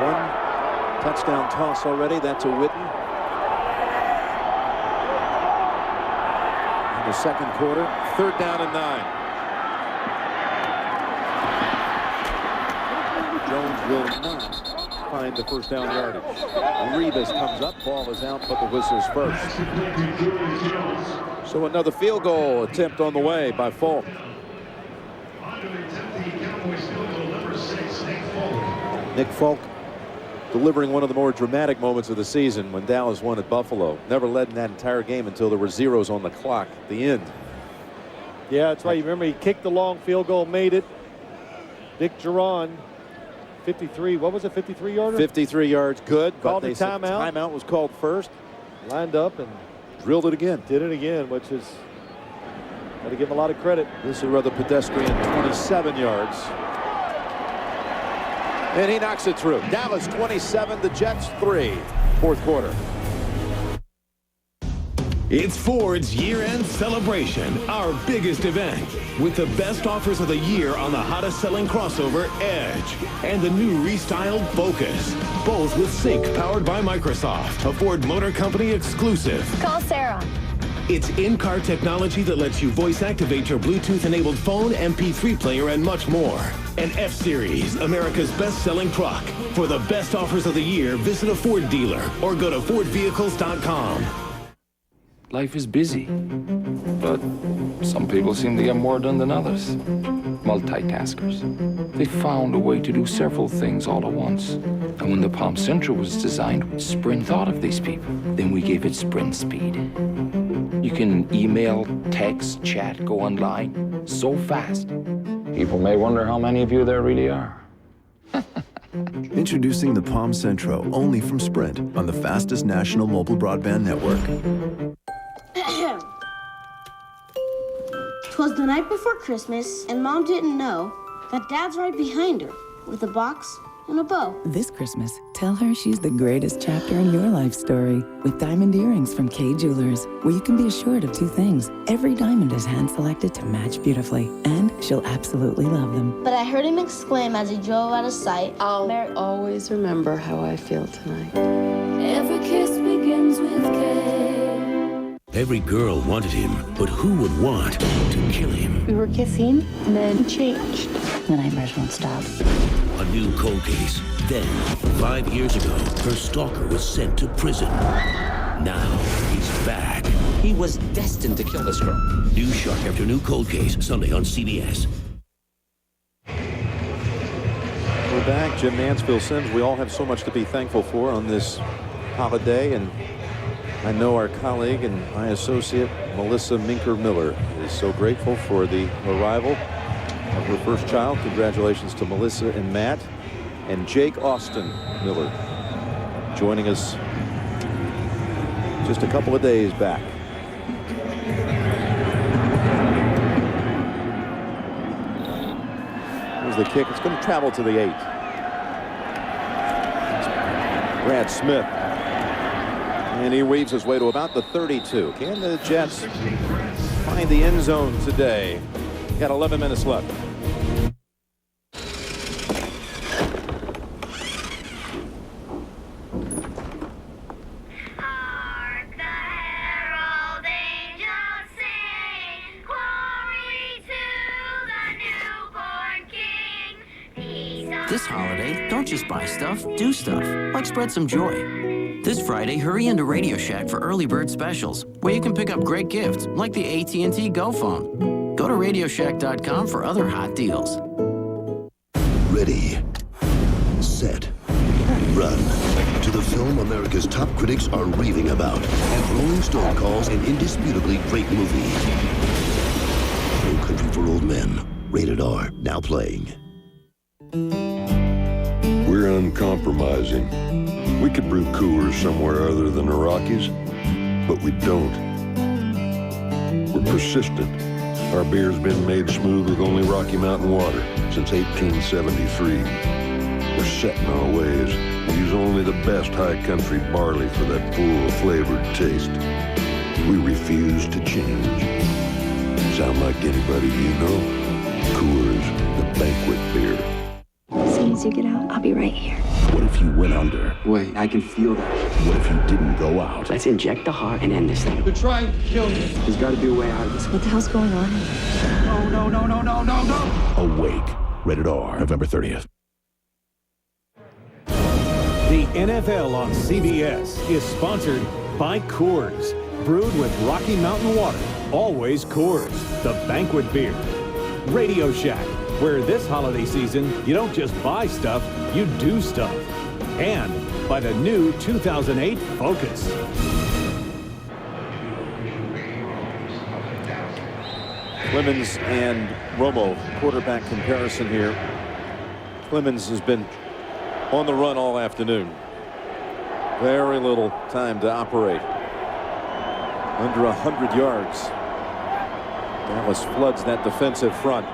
one touchdown toss already, that's a Whitten. In the second quarter, 3rd down and 9. Jones will not find the first down yardage. Revis comes up, ball is out, but the whistle's first. So another field goal attempt on the way by Falk. Nick Folk delivering one of the more dramatic moments of the season when Dallas won at Buffalo. Never led in that entire game until there were zeros on the clock at the end. Yeah, that's right. You remember he kicked the long field goal, made it. Dick Geron, 53. What was it, 53-yarder? 53 yards, good. Called but a timeout. Timeout was called first. Lined up and drilled it again. Did it again, which is, got to give him a lot of credit. This is a rather pedestrian 27 yards. And he knocks it through. Dallas 27, the Jets 3. Fourth quarter. It's Ford's year-end celebration, our biggest event, with the best offers of the year on the hottest selling crossover, Edge, and the new restyled Focus, both with Sync powered by Microsoft, a Ford Motor Company exclusive. Call Sarah. It's in-car technology that lets you voice activate your Bluetooth-enabled phone, MP3 player, and much more. An F-Series, America's best-selling truck. For the best offers of the year, visit a Ford dealer or go to FordVehicles.com. Life is busy, but some people seem to get more done than others. Multitaskers. They found a way to do several things all at once. And when the Palm Central was designed, Sprint thought of these people. Then we gave it Sprint speed. You can email, text, chat, go online so fast. People may wonder how many of you there really are. Introducing the Palm Centro, only from Sprint, on the fastest national mobile broadband network. 'Twas the night before Christmas, and Mom didn't know that Dad's right behind her with a box and a bow. This Christmas, tell her she's the greatest chapter in your life story with diamond earrings from Kay Jewelers, where you can be assured of two things. Every diamond is hand-selected to match beautifully, and she'll absolutely love them. But I heard him exclaim as he drove out of sight, I'll always remember how I feel tonight. Every kiss begins with K. Every girl wanted him, but who would want to kill him? We were kissing, and then it changed. The nightmares won't stop. A new cold case. Then, 5 years ago, her stalker was sent to prison. Now, he's back. He was destined to kill this girl. New Shark after new cold case, Sunday on CBS. We're back. Jim Nance, Phil Simms. We all have so much to be thankful for on this holiday, and I know our colleague and my associate, Melissa Minker-Miller, is so grateful for the arrival of her first child. Congratulations to Melissa and Matt. And Jake Austin Miller joining us just a couple of days back. Here's the kick. It's going to travel to the 8. Brad Smith. And he weaves his way to about the 32. Can the Jets find the end zone today? Got 11 minutes left. This holiday, don't just buy stuff, do stuff, like spread some joy. This Friday, hurry into Radio Shack for early bird specials, where you can pick up great gifts, like the AT&T Go phone. Go to RadioShack.com for other hot deals. Ready, set, run to the film America's top critics are raving about and Rolling Stone calls an indisputably great movie. No Country for Old Men, rated R, now playing. We're uncompromising. We could brew Coors somewhere other than the Rockies, but we don't. We're persistent. Our beer's been made smooth with only Rocky Mountain water since 1873. We're set in our ways. We use only the best high country barley for that full, flavored taste. We refuse to change. Sound like anybody you know? Coors, the banquet beer. As soon as you get out, I'll be right here. What if you went under? Wait, I can feel that. What if you didn't go out? Let's inject the heart and end this thing. They're trying to kill me. There's got to be a way out of this. What the hell's going on? No. Awake, rated R, November 30th. The NFL on CBS is sponsored by Coors. Brewed with Rocky Mountain water. Always Coors, the banquet beer. Radio Shack, where this holiday season, you don't just buy stuff, you do stuff. And by the new 2008 Focus. Clemens and Romo, quarterback comparison here. Clemens has been on the run all afternoon. Very little time to operate. Under 100 yards. Dallas floods that defensive front.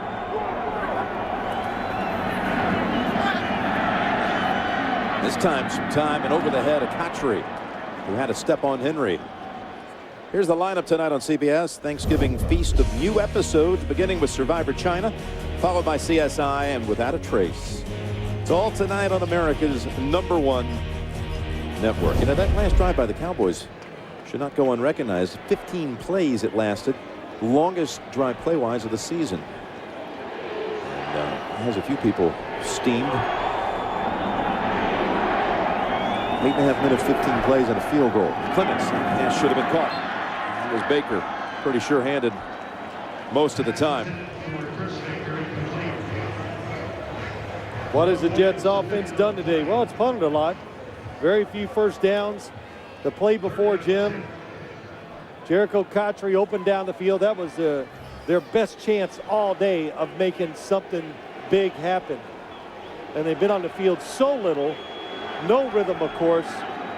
This time, some time, and over the head of Kotri, who had a step on Henry. Here's the lineup tonight on CBS. Thanksgiving feast of new episodes, beginning with Survivor China, followed by CSI and Without a Trace. It's all tonight on America's #1 network. You know, that last drive by the Cowboys should not go unrecognized. 15 plays it lasted. Longest drive play-wise of the season. And has a few people steamed. 8.5 minutes, 15 plays, and a field goal. Clemens, that pass should have been caught. It was Baker, pretty sure-handed most of the time. What has the Jets offense done today? Well, it's punted a lot. Very few first downs. The play before Jim, Jericho Kotri opened down the field. That was their best chance all day of making something big happen. And they've been on the field so little. No rhythm, of course.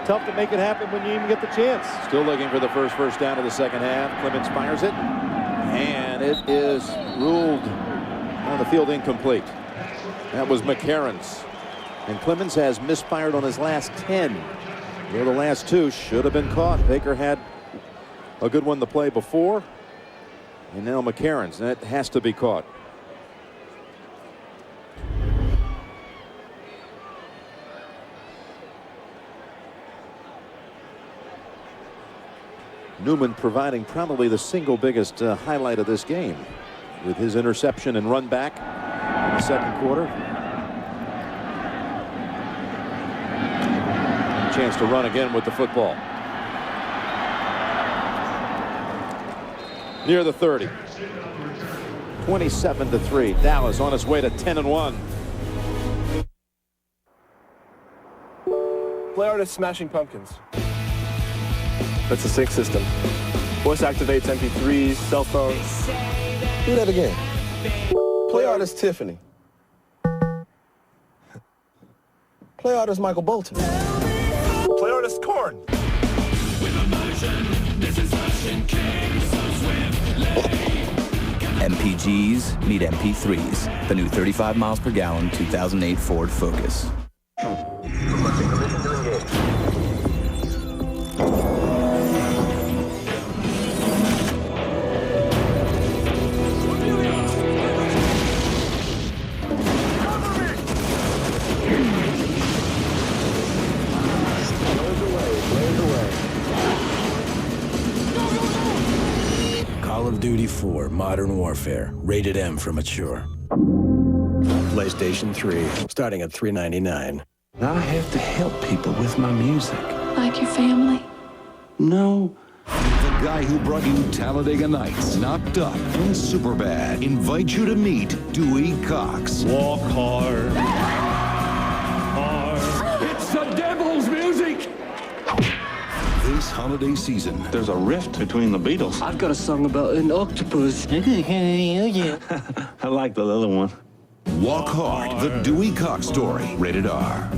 Tough to make it happen when you even get the chance. Still looking for the first down of the second half. Clemens fires it. And it is ruled on the field incomplete. That was McCarron's. And Clemens has misfired on his last 10. Well, the last 2 should have been caught. Baker had a good one the play before. And now McCarron's. That has to be caught. Newman providing probably the single biggest highlight of this game with his interception and run back in the second quarter. Chance to run again with the football. Near the 30. 27-3. Dallas on its way to 10-1. Play artist Smashing Pumpkins. That's a sync system. Voice activates MP3s, cell phones. Do that again. Play artist Tiffany. Play artist Michael Bolton. Play artist Korn. MPGs meet MP3s. The new 35 miles per gallon 2008 Ford Focus. Call of Duty 4 Modern Warfare, rated M for mature. PlayStation 3, starting at $399. I have to help people with my music. Like your family? No. The guy who brought you Talladega Nights, Knocked Up, and Superbad invites you to meet Dewey Cox. Walk hard. It's the devil's music! This holiday season, There's a rift between the Beatles. I've got a song about an octopus. I like the little one. Walk Hard, the Dewey Cox story, rated R.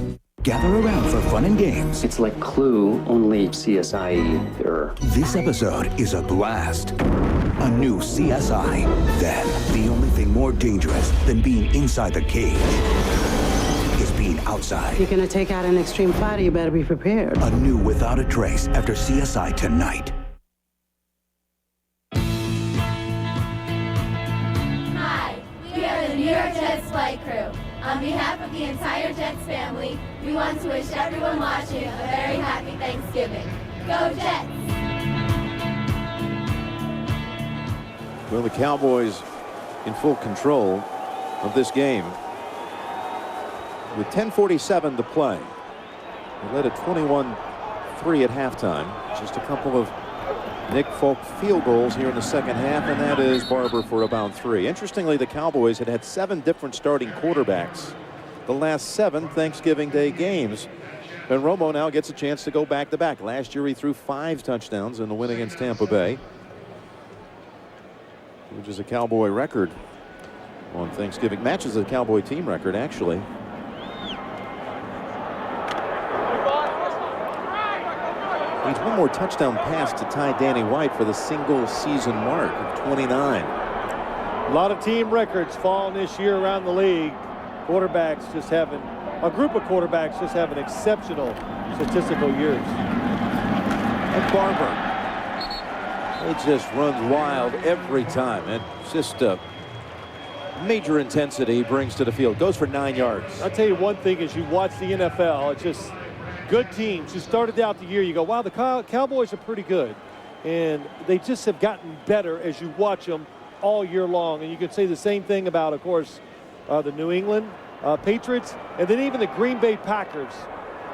Gather around for fun and games. It's like Clue, only CSI-er. This episode is a blast. A new CSI. Then, the only thing more dangerous than being inside the cage is being outside. You're gonna take out an extreme fighter, you better be prepared. A new Without a Trace after CSI tonight. Hi, we are the New York Jets flight crew. On behalf of the entire Jets family, we want to wish everyone watching a very happy Thanksgiving. Go Jets! Well, the Cowboys in full control of this game. With 10:47 to play. They led at 21-3 at halftime. Just a couple of Nick Folk field goals here in the second half, and that is Barber for about 3. Interestingly, the Cowboys had 7 different starting quarterbacks the last 7 Thanksgiving Day games. And Romo now gets a chance to go back-to-back. Last year he threw 5 touchdowns in the win against Tampa Bay, which is a Cowboy record on Thanksgiving. Matches the Cowboy team record, actually. Needs one more touchdown pass to tie Danny White for the single season mark of 29. A lot of team records falling this year around the league. Quarterbacks just having, a group of quarterbacks just having exceptional statistical years. And Barber, it just runs wild every time. It's just a major intensity he brings to the field. Goes for 9 yards. I'll tell you one thing, as you watch the NFL, it's just good teams. You started out the year, you go, wow, the Cowboys are pretty good. And they just have gotten better as you watch them all year long. And you can say the same thing about, of course, the New England Patriots, and then even the Green Bay Packers.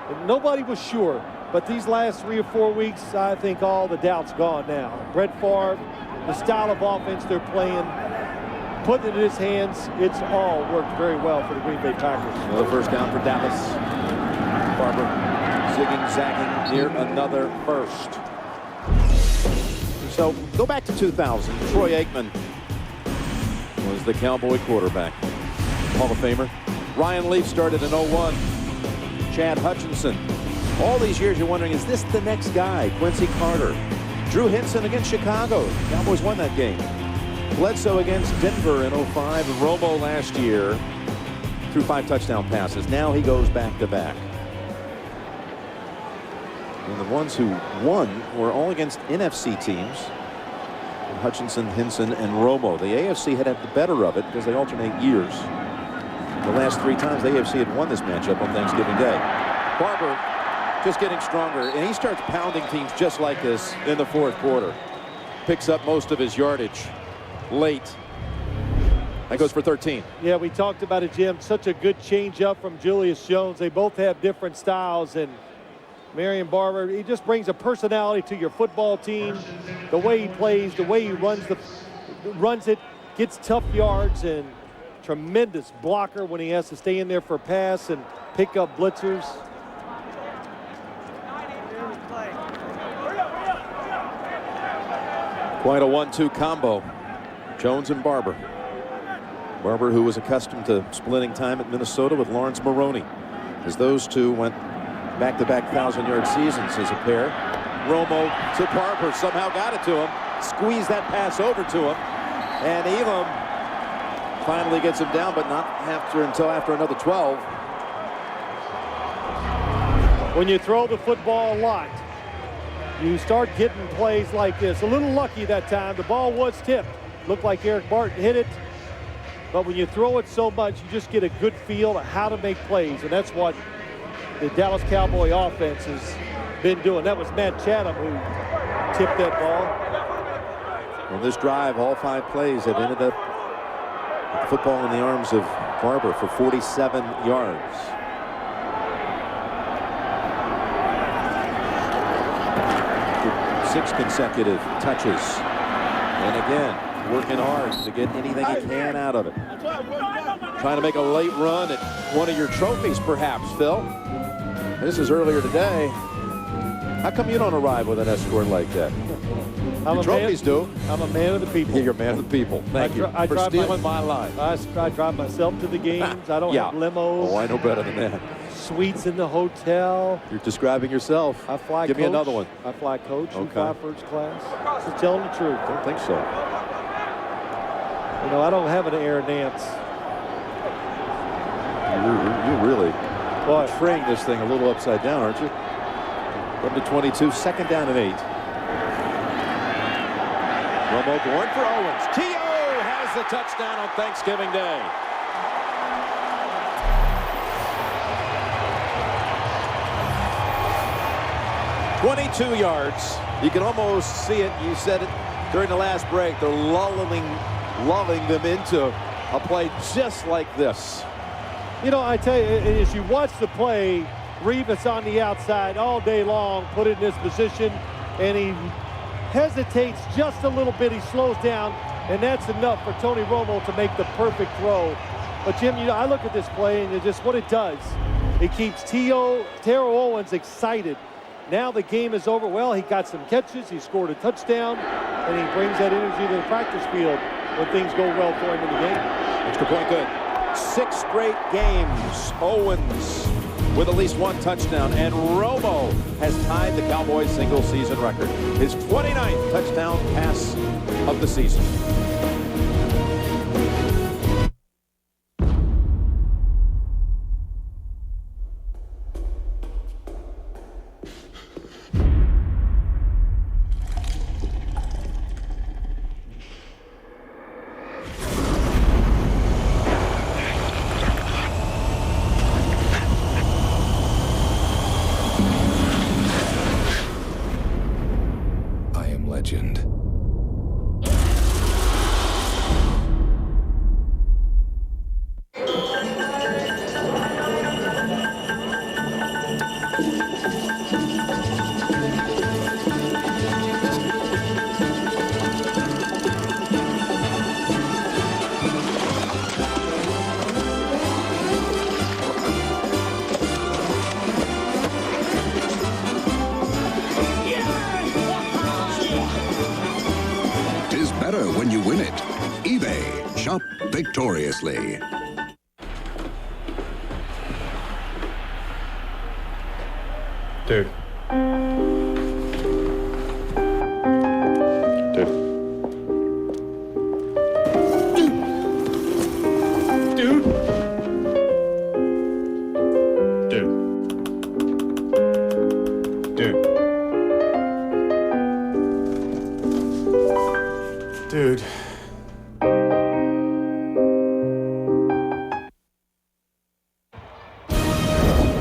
And nobody was sure, but these last 3 or 4 weeks, I think all the doubt's gone now. Brett Favre, the style of offense they're playing, putting it in his hands, it's all worked very well for the Green Bay Packers. Another first down for Dallas. Barber zigging, zagging near another first. So go back to 2000. Troy Aikman was the Cowboy quarterback. Hall of Famer. Ryan Leaf started in 01. Chad Hutchinson. All these years you're wondering, is this the next guy? Quincy Carter. Drew Hinson against Chicago. Cowboys won that game. Bledsoe against Denver in 05. And Romo last year threw 5 touchdown passes. Now he goes back-to-back. And the ones who won were all against NFC teams. Hutchinson, Hinson, and Romo. The AFC had the better of it because they alternate years. The last 3 times the AFC had won this matchup on Thanksgiving Day. Barber just getting stronger, and he starts pounding teams just like this in the 4th quarter. Picks up most of his yardage late. That goes for 13. Yeah, we talked about it, Jim. Such a good change up from Julius Jones. They both have different styles, and Marion Barber, he just brings a personality to your football team. The way he plays, the way he runs it, gets tough yards, and tremendous blocker when he has to stay in there for a pass and pick up blitzers. Quite a 1-2 combo. Jones and Barber. Barber, who was accustomed to splitting time at Minnesota with Lawrence Maroney, as those two went back-to-back 1,000-yard seasons as a pair. Romo to Barber, somehow got it to him, squeezed that pass over to him, and Elam finally gets him down, but not until after another 12. When you throw the football a lot, you start getting plays like this. A little lucky that time. The ball was tipped. Looked like Eric Barton hit it. But when you throw it so much, you just get a good feel of how to make plays. And that's what the Dallas Cowboy offense has been doing. That was Matt Chatham who tipped that ball. On this drive, all 5 plays have ended up with the football in the arms of Barber for 47 yards. Six consecutive touches. And again, working hard to get anything he can out of it. Trying to make a late run at one of your trophies, perhaps, Phil. This is earlier today. How come you don't arrive with an escort like that? Your trophies do. I'm a man of the people. You're a man of the people. Thank you for stealing my line. I drive myself to the games. I don't have limos. Oh, I know better than that. Suites in the hotel. You're describing yourself. I fly Give coach. me another one. I fly coach. Okay. You fly first class. Just telling the truth. Don't think so. You know, I don't have an air dance. You're really portraying this thing a little upside down, aren't you? Up to 22, second down and 8. Romo going for Owens. T.O. has the touchdown on Thanksgiving Day. .22 yards. You can almost see it. You said it during the last break. They're lulling them into a play just like this. You know, I tell you, as you watch the play, Revis on the outside all day long, put it in this position, and he hesitates just a little bit. He slows down, and that's enough for Tony Romo to make the perfect throw. But, Jim, you know, I look at this play, and it's just what it does. It keeps Terrell Owens excited. Now the game is over. Well, he got some catches. He scored a touchdown, and he brings that energy to the practice field when things go well for him in the game. Extra point good. 6 straight games. Owens with at least 1 touchdown, and Romo has tied the Cowboys single-season record. His 29th touchdown pass of the season. Legend. Better when you win it. eBay. Shop victoriously. Dude. Dude.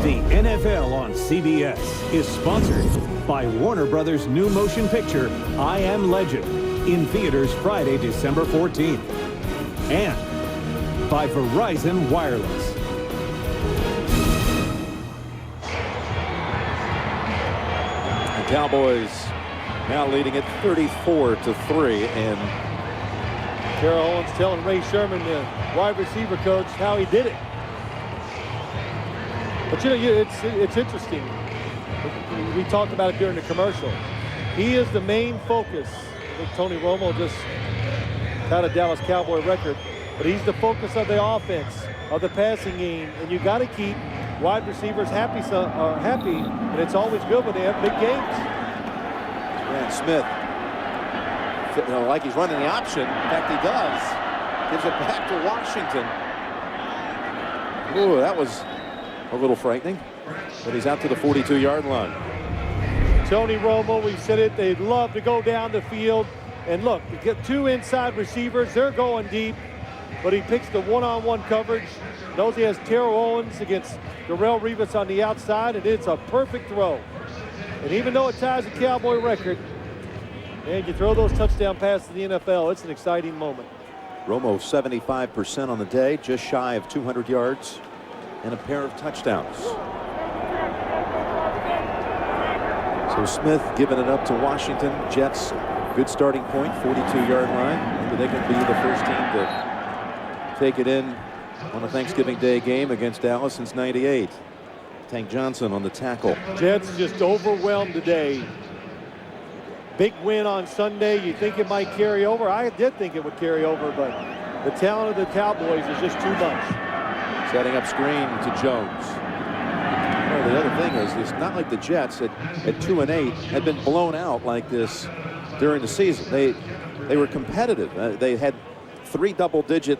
The NFL on CBS is sponsored by Warner Brothers' new motion picture, I Am Legend, in theaters Friday, December 14th. And by Verizon Wireless. The Cowboys now leading it 34-3, and Terrell Owens telling Ray Sherman, the wide receiver coach, how he did it. But, you know, it's interesting. We talked about it during the commercial. He is the main focus. I think Tony Romo just got a Dallas Cowboy record, but he's the focus of the offense, of the passing game, and you got to keep wide receivers happy, and it's always good when they have big games. And Smith, you know, like he's running the option. In fact, he does. Gives it back to Washington. Ooh, that was a little frightening. But he's out to the 42-yard line. Tony Romo, we said it, they'd love to go down the field. And look, to get 2 inside receivers, they're going deep. But he picks the one-on-one coverage. Knows he has Terrell Owens against Darrelle Revis on the outside, and it's a perfect throw. And even though it ties a Cowboy record, and you throw those touchdown passes in the NFL, it's an exciting moment. Romo 75% on the day, just shy of 200 yards and a pair of touchdowns. So Smith giving it up to Washington. Jets, good starting point, 42-yard line. Maybe they can be the first team to take it in on a Thanksgiving Day game against Dallas since '98. Tank Johnson on the tackle. Jets just overwhelmed today. Big win on Sunday. You think it might carry over? I did think it would carry over, but the talent of the Cowboys is just too much. Setting up screen to Jones. Well, the other thing is, it's not like the Jets at 2-8 had been blown out like this during the season. They were competitive. They had 3 double-digit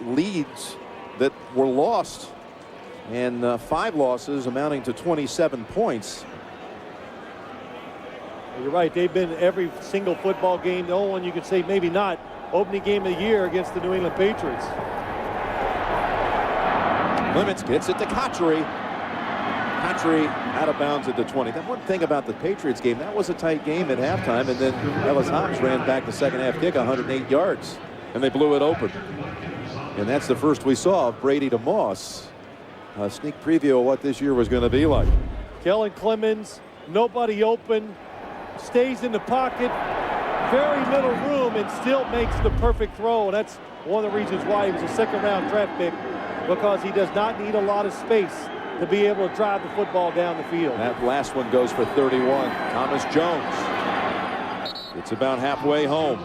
leads that were lost, and 5 losses amounting to 27 points. You're right. They've been every single football game. The only one you could say maybe not opening game of the year against the New England Patriots. Clements gets it to Cotchery. Cotchery out of bounds at the 20. That one thing about the Patriots game, that was a tight game at halftime, and then Ellis Hobbs ran back the second half kick 108 yards, and they blew it open. And that's the first we saw of Brady to Moss. A sneak preview of what this year was going to be like. Kellen Clemens, nobody open, stays in the pocket, very little room and still makes the perfect throw. And that's one of the reasons why he was a second-round draft pick, because he does not need a lot of space to be able to drive the football down the field. That last one goes for 31. Thomas Jones. It's about halfway home,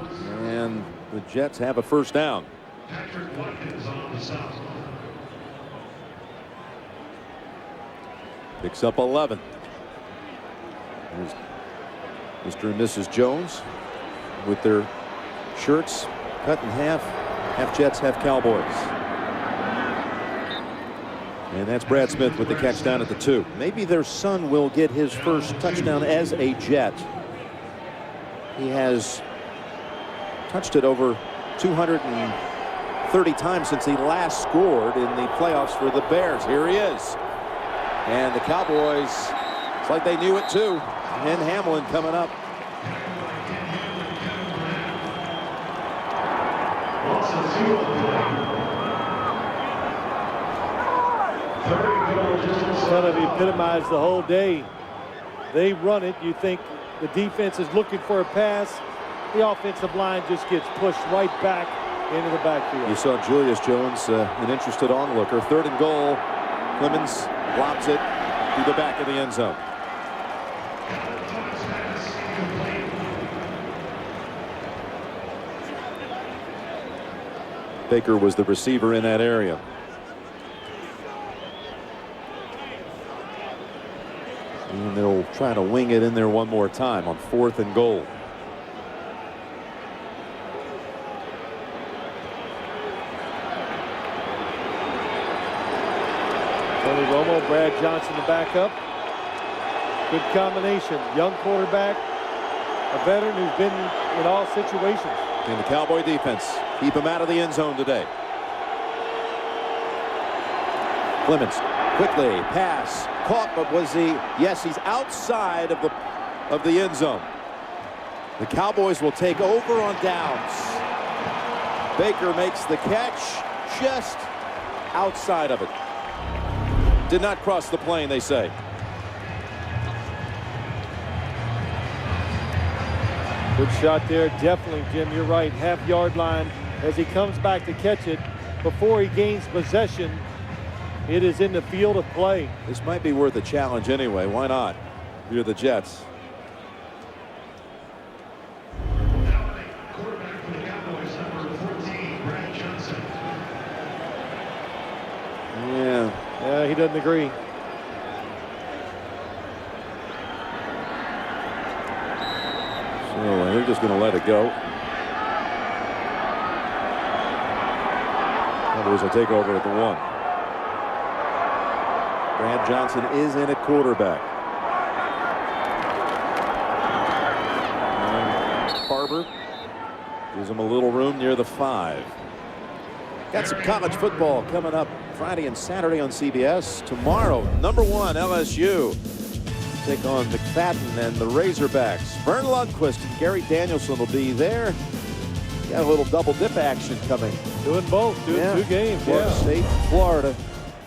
and the Jets have a first down. Picks up 11. There's Mr. and Mrs. Jones with their shirts cut in half. Half Jets, half Cowboys. And that's Brad Smith with the catch down at the 2. Maybe their son will get his first touchdown as a Jet. He has touched it over 230 times since he last scored in the playoffs for the Bears. Here he is. And the Cowboys, it's like they knew it too. And Hamlin coming up. Kind of epitomized the whole day. They run it. You think the defense is looking for a pass. The offensive line just gets pushed right back into the backfield. You saw Julius Jones, an interested onlooker. 3rd and goal. Clemens lobs it to the back of the end zone. Baker was the receiver in that area. And they'll try to wing it in there one more time on 4th and goal. Tony Romo, Brad Johnson the backup. Good combination. Young quarterback, a veteran who's been in all situations. And the Cowboy defense keep him out of the end zone today. Clemens quickly pass caught, but was he? Yes, he's outside of the end zone. The Cowboys will take over on downs. Baker makes the catch just outside of it. Did not cross the plane, they say. Good shot there. Definitely, Jim, you're right. Half-yard line as he comes back to catch it before he gains possession. It is in the field of play. This might be worth a challenge anyway. Why not? You're the Jets. Yeah, he doesn't agree. So they're just going to let it go. Cowboys will take over at the 1. Brad Johnson is in at quarterback. And Barber gives him a little room near the 5. Got some college football coming up Friday and Saturday on CBS. Tomorrow, #1 LSU take on McFadden and the Razorbacks. Vern Lundquist and Gary Danielson will be there. Got a little double dip action coming. Doing both, doing 2 games. Florida State, Florida.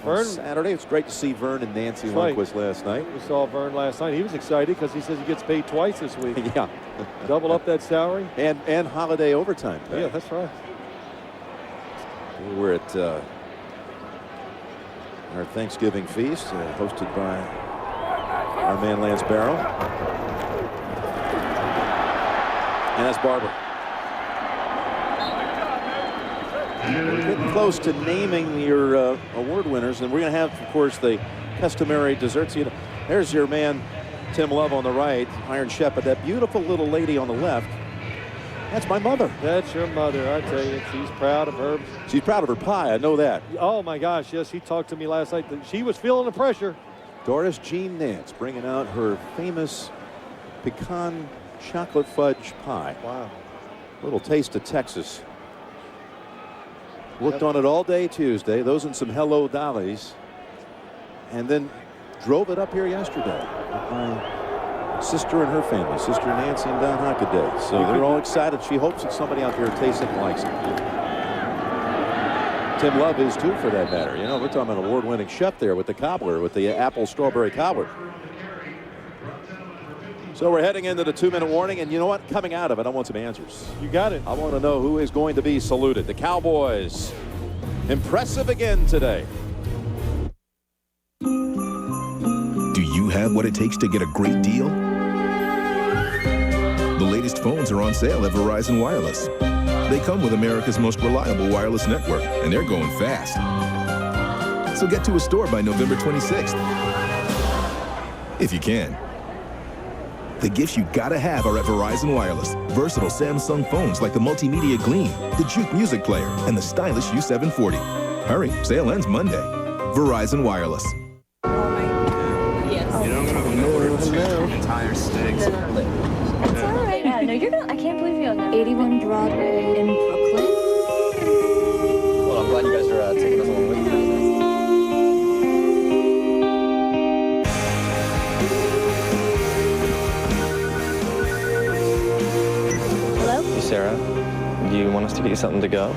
Vern, Saturday. It's great to see Vern and Nancy Lundquist last night. We saw Vern last night. He was excited because he says he gets paid twice this week. Yeah. Double up that salary. And holiday overtime pay. Yeah, that's right. We're at our Thanksgiving feast, hosted by our man Lance Barrow. And that's Barber. We're getting close to naming your award winners, and we're going to have, of course, the customary desserts. You know, there's your man Tim Love on the right, Iron Chef, but that beautiful little lady on the left, that's my mother. That's your mother, I tell you. She's proud of her. She's proud of her pie, I know that. Oh my gosh, yes, she talked to me last night. She was feeling the pressure. Doris Jean Nance bringing out her famous pecan chocolate fudge pie. Wow. Little taste of Texas. Worked on it all day Tuesday. Those and some Hello Dollies. And then drove it up here yesterday with my sister and her family. Sister Nancy and Don Hockaday. So they're all excited. She hopes that somebody out there tastes it and likes it. Tim Love is too, for that matter. You know, we're talking about an award-winning chef there with the cobbler, with the apple strawberry cobbler. So we're heading into the 2-minute warning, and you know what? Coming out of it, I want some answers. You got it. I want to know who is going to be saluted. The Cowboys, impressive again today. Do you have what it takes to get a great deal? The latest phones are on sale at Verizon Wireless. They come with America's most reliable wireless network, and they're going fast. So get to a store by November 26th. If you can. The gifts you gotta have are at Verizon Wireless. Versatile Samsung phones like the Multimedia Gleam, the Juke Music Player, and the stylish U740. Hurry, sale ends Monday. Verizon Wireless. Yes. You don't know entire sticks. It's all right. Yeah, no, you're not. I can't believe you're on 81 Broadway in Brooklyn. Well, I'm glad you guys are taking us along with you. Sarah, do you want us to get you something to go?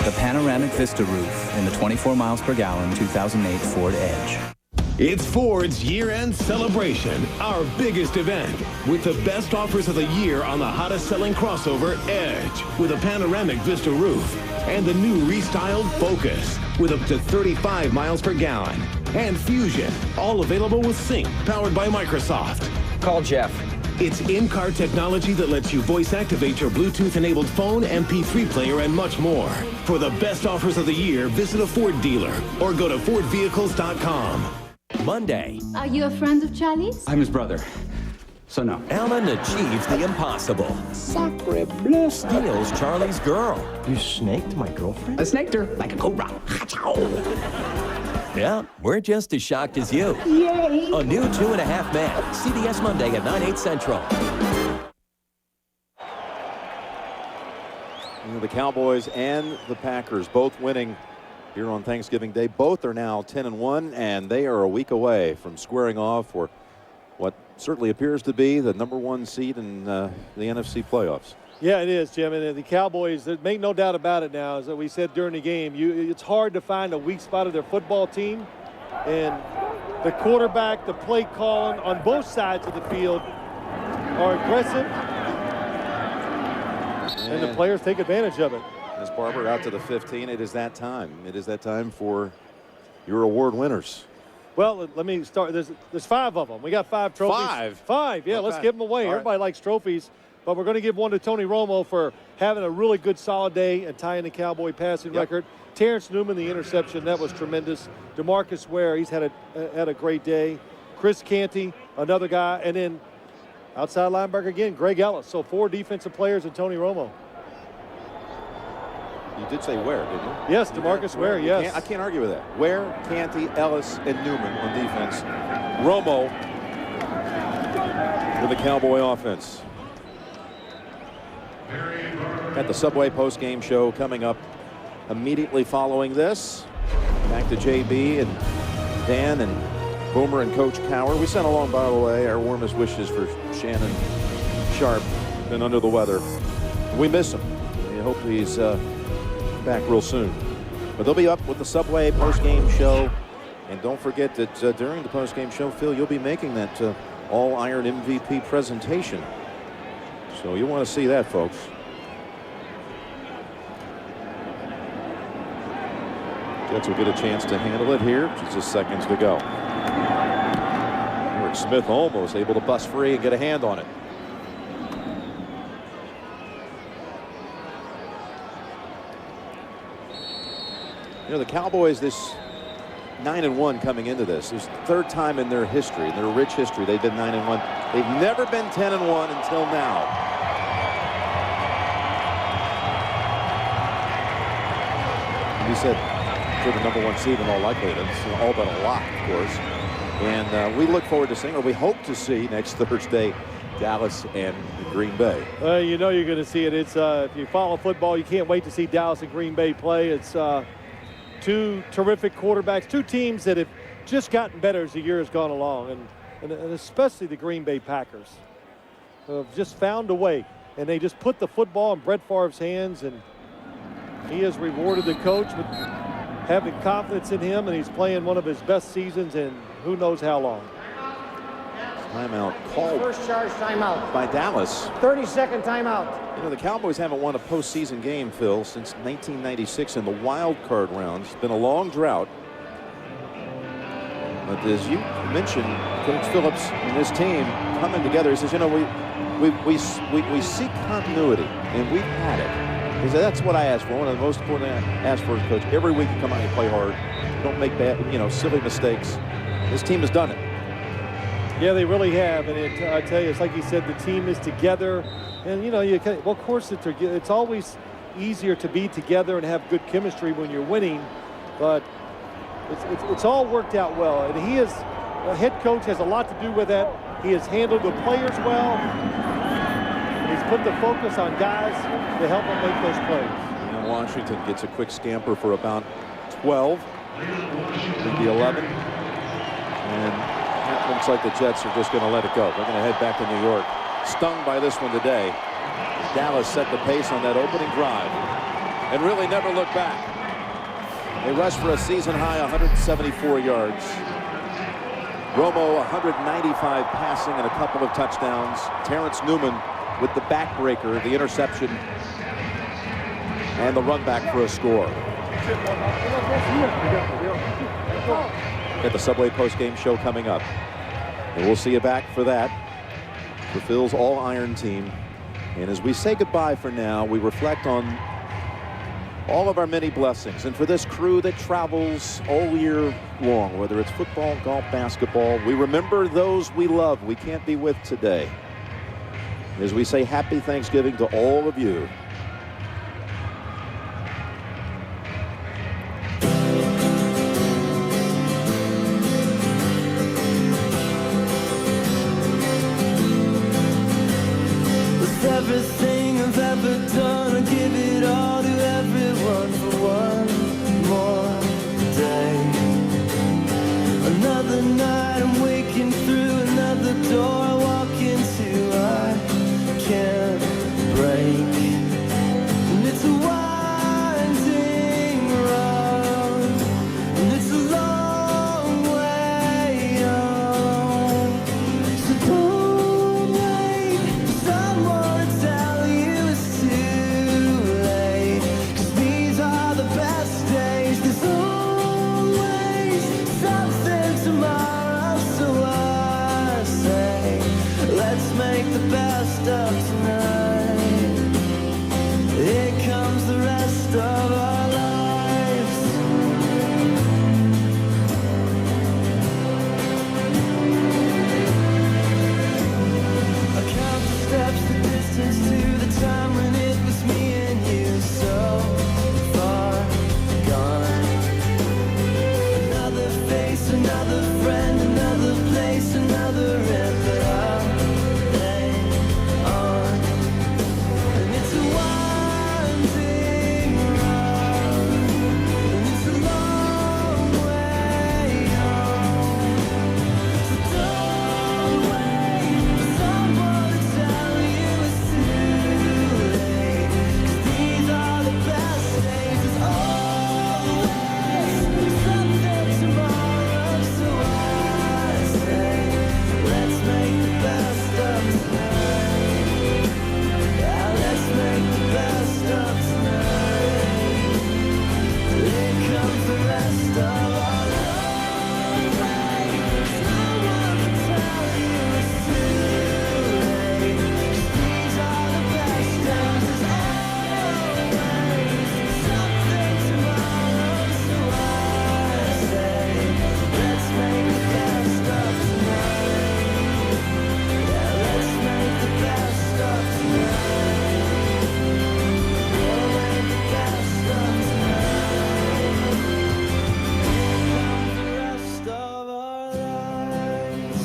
The panoramic Vista roof in the 24 miles per gallon 2008 Ford Edge. It's Ford's year-end celebration, our biggest event, with the best offers of the year on the hottest selling crossover, Edge, with a panoramic Vista roof, and the new restyled Focus, with up to 35 miles per gallon, and Fusion, all available with Sync, powered by Microsoft. Call Jeff. It's in-car technology that lets you voice activate your Bluetooth-enabled phone, MP3 player, and much more. For the best offers of the year, visit a Ford dealer or go to FordVehicles.com. Monday. Are you a friend of Charlie's? I'm his brother, so no. Alan achieves the impossible. Sacre bleu. Steals Charlie's girl. You snaked my girlfriend? I snaked her like a cobra. Yeah, we're just as shocked as you. Yay! A new 2.5 Men. CBS Monday at 9/8 Central. You know, the Cowboys and the Packers both winning here on Thanksgiving Day. Both are now 10-1, and they are a week away from squaring off for what certainly appears to be the #1 seed in the NFC playoffs. Yeah, it is, Jim. And the Cowboys, make no doubt about it now, as we said during the game, it's hard to find a weak spot of their football team. And the quarterback, the play calling on both sides of the field are aggressive. And the players take advantage of it. As Barber out to the 15, it is that time. It is that time for your award winners. Well, let me start. There's 5 of them. We got 5 trophies. 5, yeah, let's give them away. All right. Everybody likes trophies. But we're going to give one to Tony Romo for having a really good, solid day and tying the Cowboy passing record. Terrence Newman, the interception, that was tremendous. DeMarcus Ware, he's had a great day. Chris Canty, another guy. And then outside linebacker again, Greg Ellis. So 4 defensive players and Tony Romo. You did say Ware, didn't you? Yes, DeMarcus Ware, yes. I can't argue with that. Ware, Canty, Ellis, and Newman on defense. Romo with the Cowboy offense. Got the Subway post-game show coming up immediately following this. Back to JB and Dan and Boomer and Coach Cower. We sent along, by the way, our warmest wishes for Shannon Sharp. Been under the weather. We miss him. We hope he's back real soon. But they'll be up with the Subway post-game show. And don't forget that during the post-game show, Phil, you'll be making that all-iron MVP presentation. So you want to see that, folks. Jets will get a chance to handle it here. Just seconds to go. Eric Smith almost able to bust free and get a hand on it. You know, the Cowboys, this 9-1 coming into this. It's the 3rd time in their history, in their rich history, they've been 9-1. They've never been 10-1 until now. He said for the #1 seed in all likelihood. It's all but a lock, of course. And we look forward to seeing, or we hope to see next Thursday, Dallas and Green Bay. You know you're going to see it. It's if you follow football, you can't wait to see Dallas and Green Bay play. It's 2 terrific quarterbacks, 2 teams that have just gotten better as the year has gone along, and especially the Green Bay Packers have just found a way, and they just put the football in Brett Favre's hands, and he has rewarded the coach with having confidence in him, and he's playing one of his best seasons in who knows how long. Timeout called. First charge timeout. By Dallas. 30-second timeout. You know, the Cowboys haven't won a postseason game, Phil, since 1996 in the wild card round. It's been a long drought. But as you mentioned, Coach Phillips and his team coming together, he says, you know, we seek continuity, and we've had it. He said, that's what I ask for. One of the most important things I ask for as coach. Every week you come out and play hard. Don't make bad, silly mistakes. This team has done it. Yeah, they really have. And I tell you, it's like you said, the team is together. And, well, of course, it's always easier to be together and have good chemistry when you're winning. But it's all worked out well. And a head coach has a lot to do with that. He has handled the players well. He's put the focus on guys to help them make those plays. And Washington gets a quick scamper for about 12. Maybe 11. And it looks like the Jets are just going to let it go. They're going to head back to New York. Stung by this one today. Dallas set the pace on that opening drive and really never looked back. They rushed for a season-high 174 yards. Romo 195 passing and a couple of touchdowns. Terrence Newman with the backbreaker, the interception, and the run back for a score. Got the Subway post-game show coming up. And we'll see you back for that, for Phil's all-iron team. And as we say goodbye for now, we reflect on all of our many blessings. And for this crew that travels all year long, whether it's football, golf, basketball, we remember those we love we can't be with today. As we say happy Thanksgiving to all of you. With everything I've ever done, I give it all to everyone for one more day. Another night I'm waking through another door I walk into. I can't break, and it's a winding road, and it's a long way on. So don't wait for someone to tell you it's too late, 'cause these are the best days. There's always something tomorrow, so I say let's make the best of tonight. Here comes the rest of our lives. I count the steps, the distance to the time when it was me and you, so far gone. Another face, another friend, another place, another end, but I'll hang on. And it's a winding road, and it's a long way on. So don't wait for someone to tell you it's too late, 'cause these are the best days. There's always something tomorrow, so I say let's make the best of tonight. Yeah, let's make the best of tonight. Here comes the rest of our lives. No one can tell you it's too late, 'cause these are the best days. There's always something tomorrow, so I say let's make the best of tonight. Yeah, let's make the best of tonight. We'll make the best of tonight. The rest of our lives.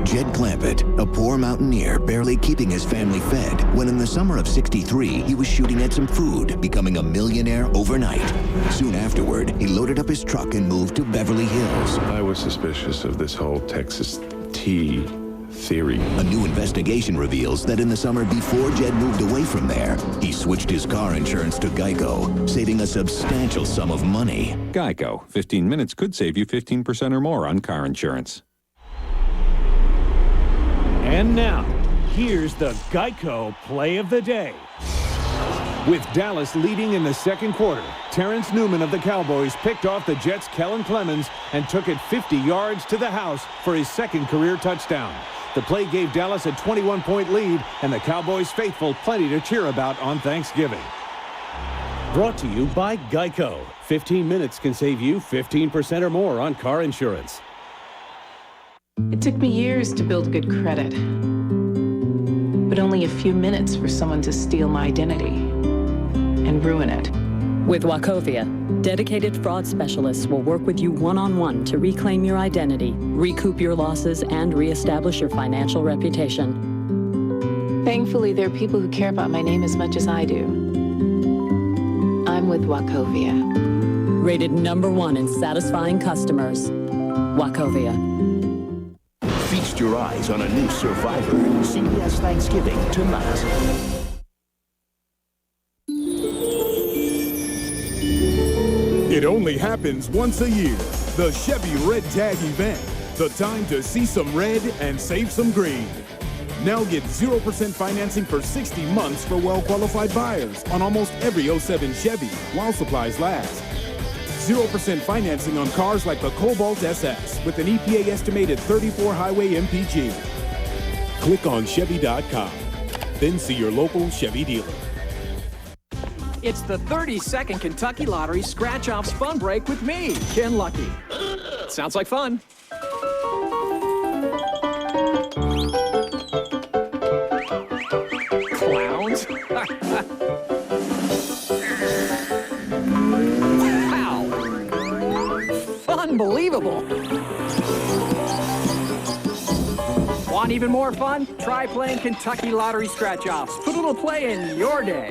Jed Clampett, a poor mountaineer barely keeping his family fed, when in the summer of '63 he was shooting at some food, becoming a millionaire overnight. Soon afterward, he loaded up his truck and moved to Beverly Hills. I was suspicious of this whole Texas tea theory. A new investigation reveals that in the summer before Jed moved away from there, he switched his car insurance to Geico, saving a substantial sum of money. Geico. 15 minutes could save you 15% or more on car insurance. And now, here's the Geico play of the day. With Dallas leading in the second quarter, Terrence Newman of the Cowboys picked off the Jets' Kellen Clemens and took it 50 yards to the house for his second career touchdown. The play gave Dallas a 21-point lead, and the Cowboys faithful plenty to cheer about on Thanksgiving. Brought to you by Geico. 15 minutes can save you 15% or more on car insurance. It took me years to build good credit, but only a few minutes for someone to steal my identity and ruin it. With Wachovia, dedicated fraud specialists will work with you one-on-one to reclaim your identity, recoup your losses, and reestablish your financial reputation. Thankfully, there are people who care about my name as much as I do. I'm with Wachovia. Rated #1 in satisfying customers. Wachovia. Feast your eyes on a new Survivor. CBS Thanksgiving tonight. It only happens once a year. The Chevy Red Tag event. The time to see some red and save some green. Now get 0% financing for 60 months for well-qualified buyers on almost every 07 Chevy while supplies last. 0% financing on cars like the Cobalt SS with an EPA estimated 34 highway MPG. Click on Chevy.com. Then see your local Chevy dealer. It's the 32nd Kentucky Lottery Scratch-Offs Fun Break with me, Ken Lucky. Sounds like fun. Clowns? Wow. Unbelievable. Want even more fun? Try playing Kentucky Lottery Scratch-Offs. Put a little play in your day.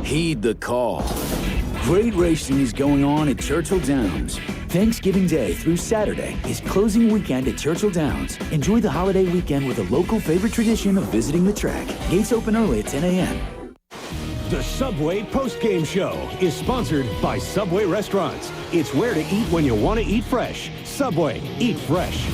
Heed the call. Great racing is going on at Churchill Downs. Thanksgiving Day through Saturday is closing weekend at Churchill Downs. Enjoy the holiday weekend with a local favorite tradition of visiting the track. Gates open early at 10 a.m. The Subway Post-Game Show is sponsored by Subway Restaurants. It's where to eat when you want to eat fresh. Subway, eat fresh.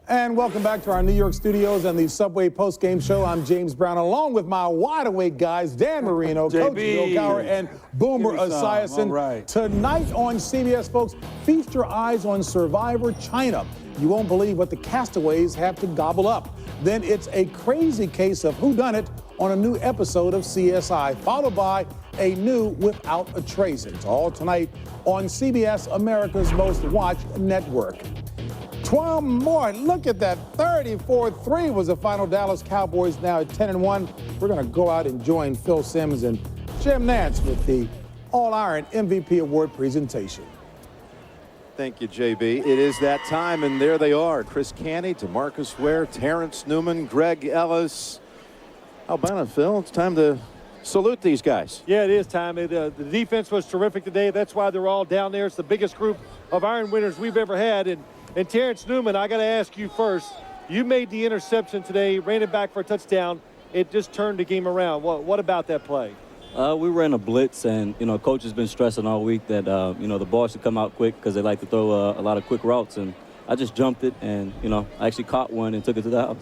And welcome back to our New York studios and the Subway Post-Game Show. I'm James Brown, along with my wide-awake guys, Dan Marino, Coach Bill Cowher, and Boomer Esiason. Right. Tonight on CBS, folks, feast your eyes on Survivor China. You won't believe what the castaways have to gobble up. Then it's a crazy case of whodunit on a new episode of CSI, followed by a new Without a Trace. It's all tonight on CBS, America's most watched network. 12 more. Look at that. 34-3 was the final. Dallas Cowboys now at 10-1. We're going to go out and join Phil Simms and Jim Nantz with the All-Iron MVP Award presentation. Thank you, JB. It is that time, and there they are. Chris Canty, DeMarcus Ware, Terrence Newman, Greg Ellis. How about it, Phil? It's time to salute these guys. Yeah, it is time. The defense was terrific today. That's why they're all down there. It's the biggest group of Iron winners we've ever had. And Terrence Newman, I got to ask you first. You made the interception today, ran it back for a touchdown. It just turned the game around. What about that play? We ran a blitz, and, coach has been stressing all week that, the ball should come out quick because they like to throw a lot of quick routes. And I just jumped it, and, I actually caught one and took it to the house.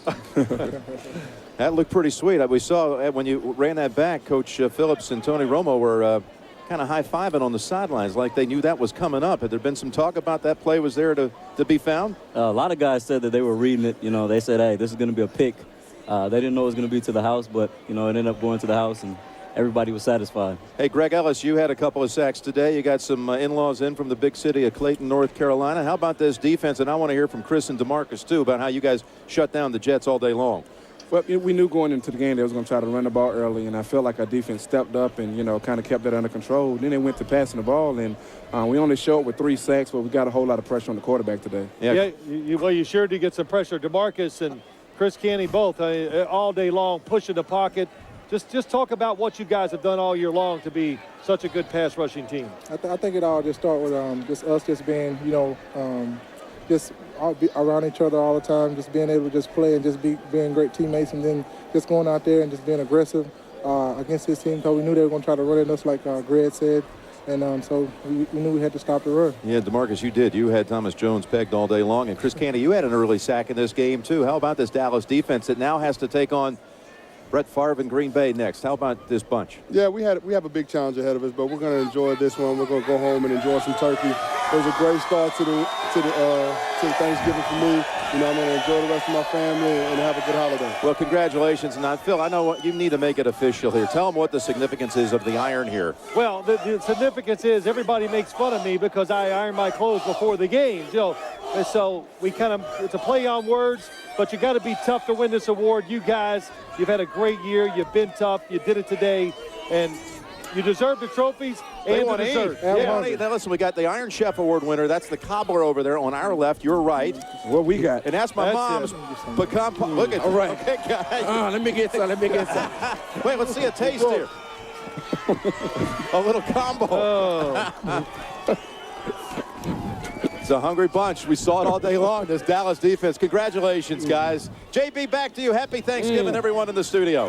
That looked pretty sweet. We saw when you ran that back, Coach Phillips and Tony Romo were kind of high-fiving on the sidelines like they knew that was coming up. Had there been some talk about that play was there to be found? A lot of guys said that they were reading it. They said, hey, this is going to be a pick. They didn't know it was going to be to the house, but, it ended up going to the house, and everybody was satisfied. Hey, Greg Ellis, you had a couple of sacks today. You got some in-laws in from the big city of Clayton, North Carolina. How about this defense? And I want to hear from Chris and DeMarcus, too, about how you guys shut down the Jets all day long. Well, we knew going into the game they was going to try to run the ball early, and I felt like our defense stepped up and, kind of kept it under control. Then they went to passing the ball, and we only showed with 3 sacks, but we got a whole lot of pressure on the quarterback today. Yeah, you sure did get some pressure. DeMarcus and Chris Canty both all day long pushing the pocket. Just talk about what you guys have done all year long to be such a good pass rushing team. I think it all just started with just us just being, just around each other all the time, just being able to just play and just being great teammates, and then just going out there and just being aggressive against his team, because we knew they were going to try to run at us like Greg said. And so we knew we had to stop the run. Yeah, DeMarcus, you did. You had Thomas Jones pegged all day long. And Chris Canty, you had an early sack in this game, too. How about this Dallas defense that now has to take on Brett Favre and Green Bay next? How about this bunch? Yeah, we have a big challenge ahead of us, but we're going to enjoy this one. We're going to go home and enjoy some turkey. It was a great start to the Thanksgiving for me. I'm going to enjoy the rest of my family and have a good holiday. Well, congratulations. And Phil, I know what you need to make it official here. Tell them what the significance is of the iron here. Well, the significance is everybody makes fun of me because I iron my clothes before the games. And so it's a play on words, but you got to be tough to win this award. You guys, you've had a great year. You've been tough. You did it today, and you deserve the trophies and the dessert. Yeah. Now listen, we got the Iron Chef Award winner. That's the cobbler over there on our left. You're right. What we got? And that's my mom's pecan pie. Look at all right. Okay, guys. Let me get some. Wait, let's see a taste here. A little combo. Oh. It's a hungry bunch. We saw it all day long, this Dallas defense. Congratulations, guys. JB, back to you. Happy Thanksgiving, everyone in the studio.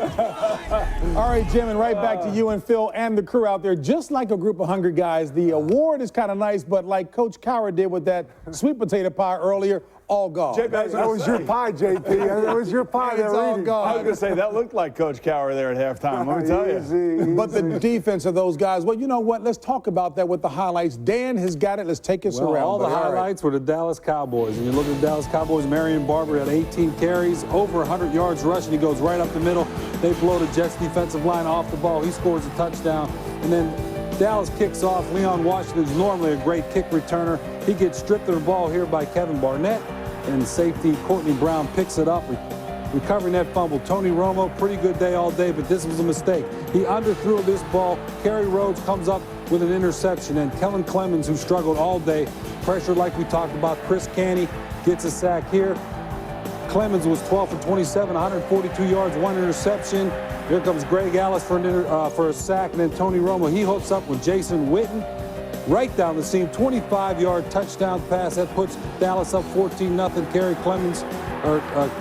All right, Jim, and right back to you and Phil and the crew out there. Just like a group of hungry guys, the award is kind of nice, but like Coach Cowher did with that sweet potato pie earlier, all gone. That was your pie, JP. That was your pie. It's all gone. I was going to say, that looked like Coach Cowher there at halftime, let me tell you. But the defense of those guys, well, you know what? Let's talk about that with the highlights. Dan has got it. Let's take us around. All the highlights were the Dallas Cowboys. And you look at the Dallas Cowboys, Marion Barber had 18 carries, over 100 yards rushing. He goes right up the middle. They blow the Jets defensive line off the ball. He scores a touchdown. And then Dallas kicks off. Leon Washington is normally a great kick returner. He gets stripped of the ball here by Kevin Barnett. And safety Courtney Brown picks it up, recovering that fumble. Tony Romo, pretty good day all day, but this was a mistake. He underthrew this ball. Kerry Rhodes comes up with an interception, and Kellen Clemens, who struggled all day, pressured like we talked about. Chris Canty gets a sack here. Clemens was 12 for 27, 142 yards, 1 interception. Here comes Greg Ellis for a sack, and then Tony Romo, he hooks up with Jason Witten. Right down the seam, 25-yard touchdown pass. That puts Dallas up 14-0. Kerry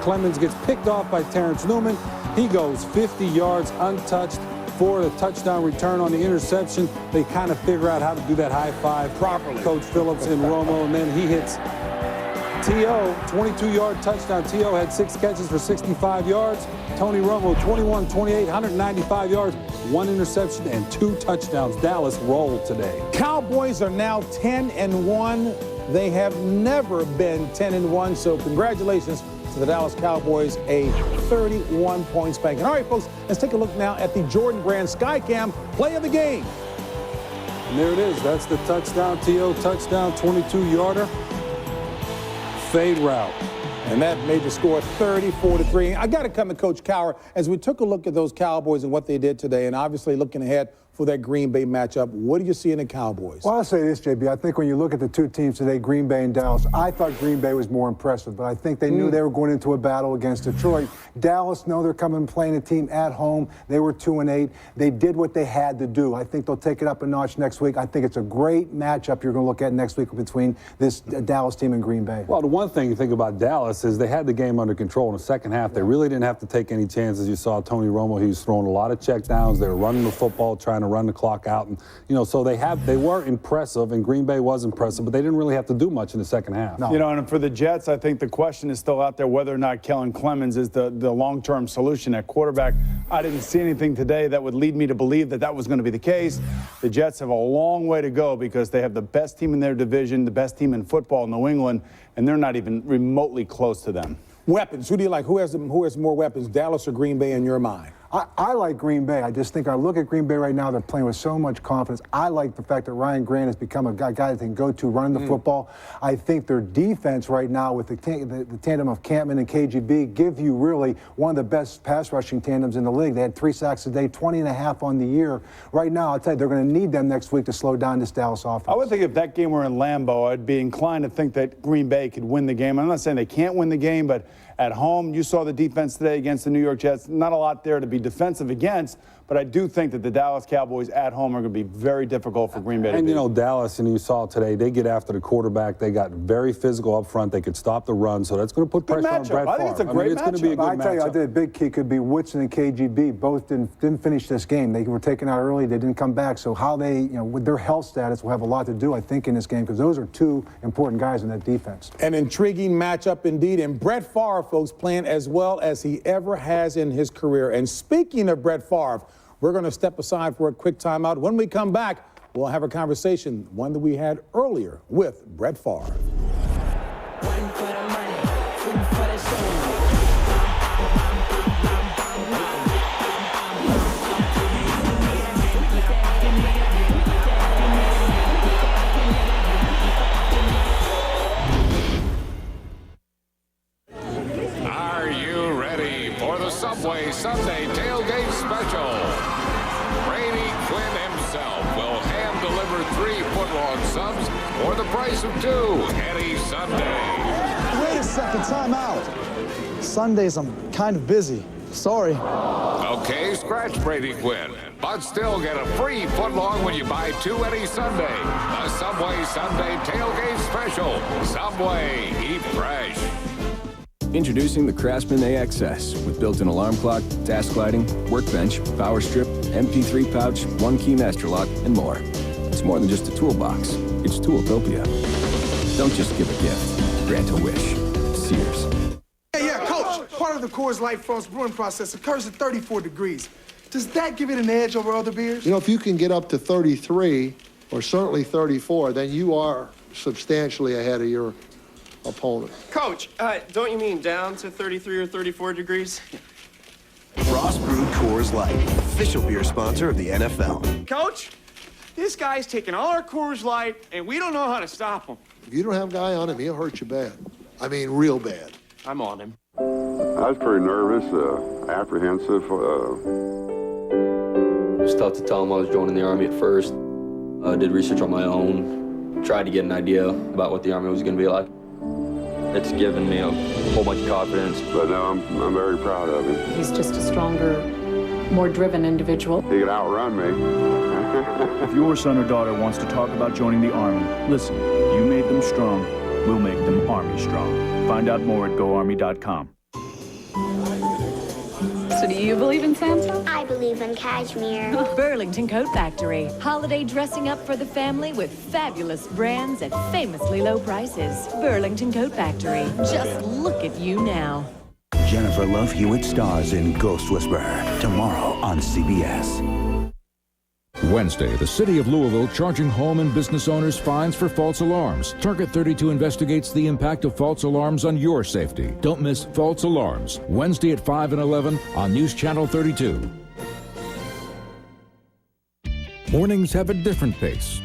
Clemens gets picked off by Terrence Newman. He goes 50 yards untouched for the touchdown return on the interception. They kind of figure out how to do that high five properly. Coach Phillips and Romo, and then he hits T.O., 22-yard touchdown. T.O. had 6 catches for 65 yards. Tony Romo, 21-28, 195 yards, 1 interception, and 2 touchdowns. Dallas rolled today. Cowboys are now 10-1. They have never been 10-1, so congratulations to the Dallas Cowboys, a 31-point spanking. All right, folks, let's take a look now at the Jordan Brand Skycam play of the game. And there it is. That's the touchdown. T.O. touchdown, 22-yarder. Fade route. And that made the score 34-3. I got to come to Coach Cowher as we took a look at those Cowboys and what they did today, and obviously looking ahead for that Green Bay matchup. What do you see in the Cowboys? Well, I'll say this, JB. I think when you look at the two teams today, Green Bay and Dallas, I thought Green Bay was more impressive, but I think they knew they were going into a battle against Detroit. Dallas know they're coming and playing a team at home. They were 2-8. They did what they had to do. I think they'll take it up a notch next week. I think it's a great matchup you're going to look at next week between this Dallas team and Green Bay. Well, the one thing you think about Dallas is they had the game under control in the second half. They really didn't have to take any chances. You saw Tony Romo, he was throwing a lot of checkdowns. They were running the football, trying to run the clock out. And, so they were impressive, and Green Bay was impressive, but they didn't really have to do much in the second half. No. And for the Jets, I think the question is still out there whether or not Kellen Clemens is the long-term solution at quarterback. I didn't see anything today that would lead me to believe that was going to be the case. The Jets have a long way to go because they have the best team in their division, the best team in football in New England, and they're not even remotely close to them. Weapons. Who do you like? Who has more weapons, Dallas or Green Bay in your mind? I like Green Bay. I just think I look at Green Bay right now, they're playing with so much confidence. I like the fact that Ryan Grant has become a guy that can go to running the football. I think their defense right now with the tandem of Campman and KGB give you really one of the best pass rushing tandems in the league. They had 3 sacks a day, 20.5 on the year. Right now, I'll tell you, they're going to need them next week to slow down this Dallas offense. I would think if that game were in Lambeau, I'd be inclined to think that Green Bay could win the game. I'm not saying they can't win the game, but at home, you saw the defense today against the New York Jets. Not a lot there to be defensive against, but I do think that the Dallas Cowboys at home are going to be very difficult for Green Bay to And, beat. you know, Dallas, and you saw today, they get after the quarterback. They got very physical up front. They could stop the run, so that's going to put pressure on Brett Favre. I think it's a great it's going to be a good I tell you, I matchup. think a big key could be Woodson and KGB. Both didn't finish this game. They were taken out early. They didn't come back. So how they, with their health status will have a lot to do, I think, in this game, because those are two important guys in that defense. An intriguing matchup indeed. And Brett Favre, folks, playing as well as he ever has in his career. And speaking of Brett Favre, we're going to step aside for a quick timeout. When we come back, we'll have a conversation, one that we had earlier with Brett Favre. Are you ready for the Subway Sunday Tailgate Special? Brady Quinn himself will hand-deliver 3 foot-long subs for the price of 2 any Sunday. Wait a second, time out. Sundays I'm kind of busy. Sorry. Okay, scratch Brady Quinn, but still get a free foot-long when you buy 2 any Sunday. The Subway Sunday Tailgate Special. Subway, eat fresh. Introducing the Craftsman AXS with built-in alarm clock, task lighting, workbench, power strip, MP3 pouch, 1-key master lock, and more. It's more than just a toolbox. It's Tooltopia. Don't just give a gift. Grant a wish. Sears. Yeah, Coach. Part of the Coors Light Frost brewing process occurs at 34 degrees. Does that give it an edge over other beers? You know, if you can get up to 33, or certainly 34, then you are substantially ahead of your opponent. Coach, don't you mean down to 33 or 34 degrees? Frost Brewed Coors Light, official beer sponsor of the NFL. Coach, this guy's taking all our Coors Light, and we don't know how to stop him. If you don't have a guy on him, he'll hurt you bad. I mean, real bad. I'm on him. I was pretty nervous, apprehensive. It was tough to tell him I was joining the Army at first. I did research on my own, tried to get an idea about what the Army was going to be like. It's given me a whole bunch of confidence. But no, I'm very proud of him. He's just a stronger, more driven individual. He could outrun me. If your son or daughter wants to talk about joining the Army, listen, you made them strong, we'll make them Army strong. Find out more at GoArmy.com. So do you believe in Santa? I believe in cashmere. Burlington Coat Factory. Holiday dressing up for the family with fabulous brands at famously low prices. Burlington Coat Factory. Just look at you now. Jennifer Love Hewitt stars in Ghost Whisperer tomorrow on CBS. Wednesday, the city of Louisville charging home and business owners fines for false alarms. Target 32 investigates the impact of false alarms on your safety. Don't miss False Alarms, Wednesday at 5 and 11 on News Channel 32. Mornings have a different pace.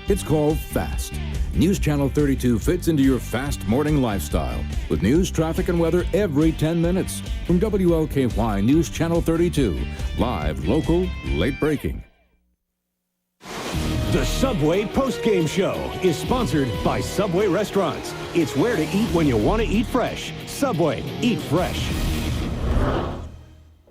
It's called Fast. News Channel 32 fits into your fast morning lifestyle with news, traffic, and weather every 10 minutes. From WLKY News Channel 32, live, local, late breaking. The Subway Postgame Show is sponsored by Subway Restaurants. It's where to eat when you want to eat fresh. Subway, eat fresh.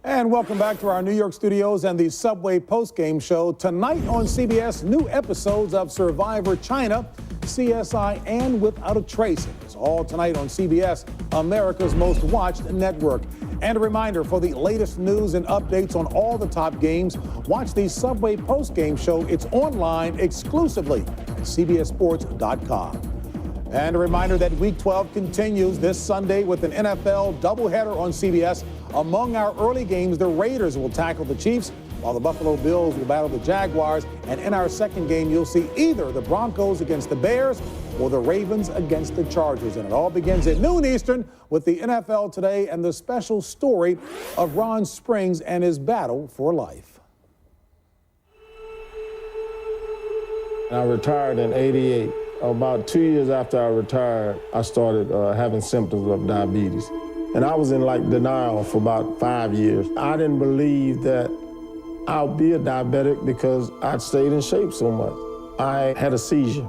And welcome back to our New York studios and the Subway postgame show. Tonight on CBS, new episodes of Survivor China, CSI, and Without a Trace. It's all tonight on CBS, America's most watched network. And a reminder, for the latest news and updates on all the top games, watch the Subway postgame show. It's online exclusively at CBSSports.com. And a reminder that Week 12 continues this Sunday with an NFL doubleheader on CBS. Among our early games, the Raiders will tackle the Chiefs, while the Buffalo Bills will battle the Jaguars. And in our second game, you'll see either the Broncos against the Bears or the Ravens against the Chargers. And it all begins at noon Eastern with the NFL Today and the special story of Ron Springs and his battle for life. I retired in '88. About 2 years after I retired, I started having symptoms of diabetes. And I was in denial for about 5 years. I didn't believe that I'll be a diabetic because I'd stayed in shape so much. I had a seizure,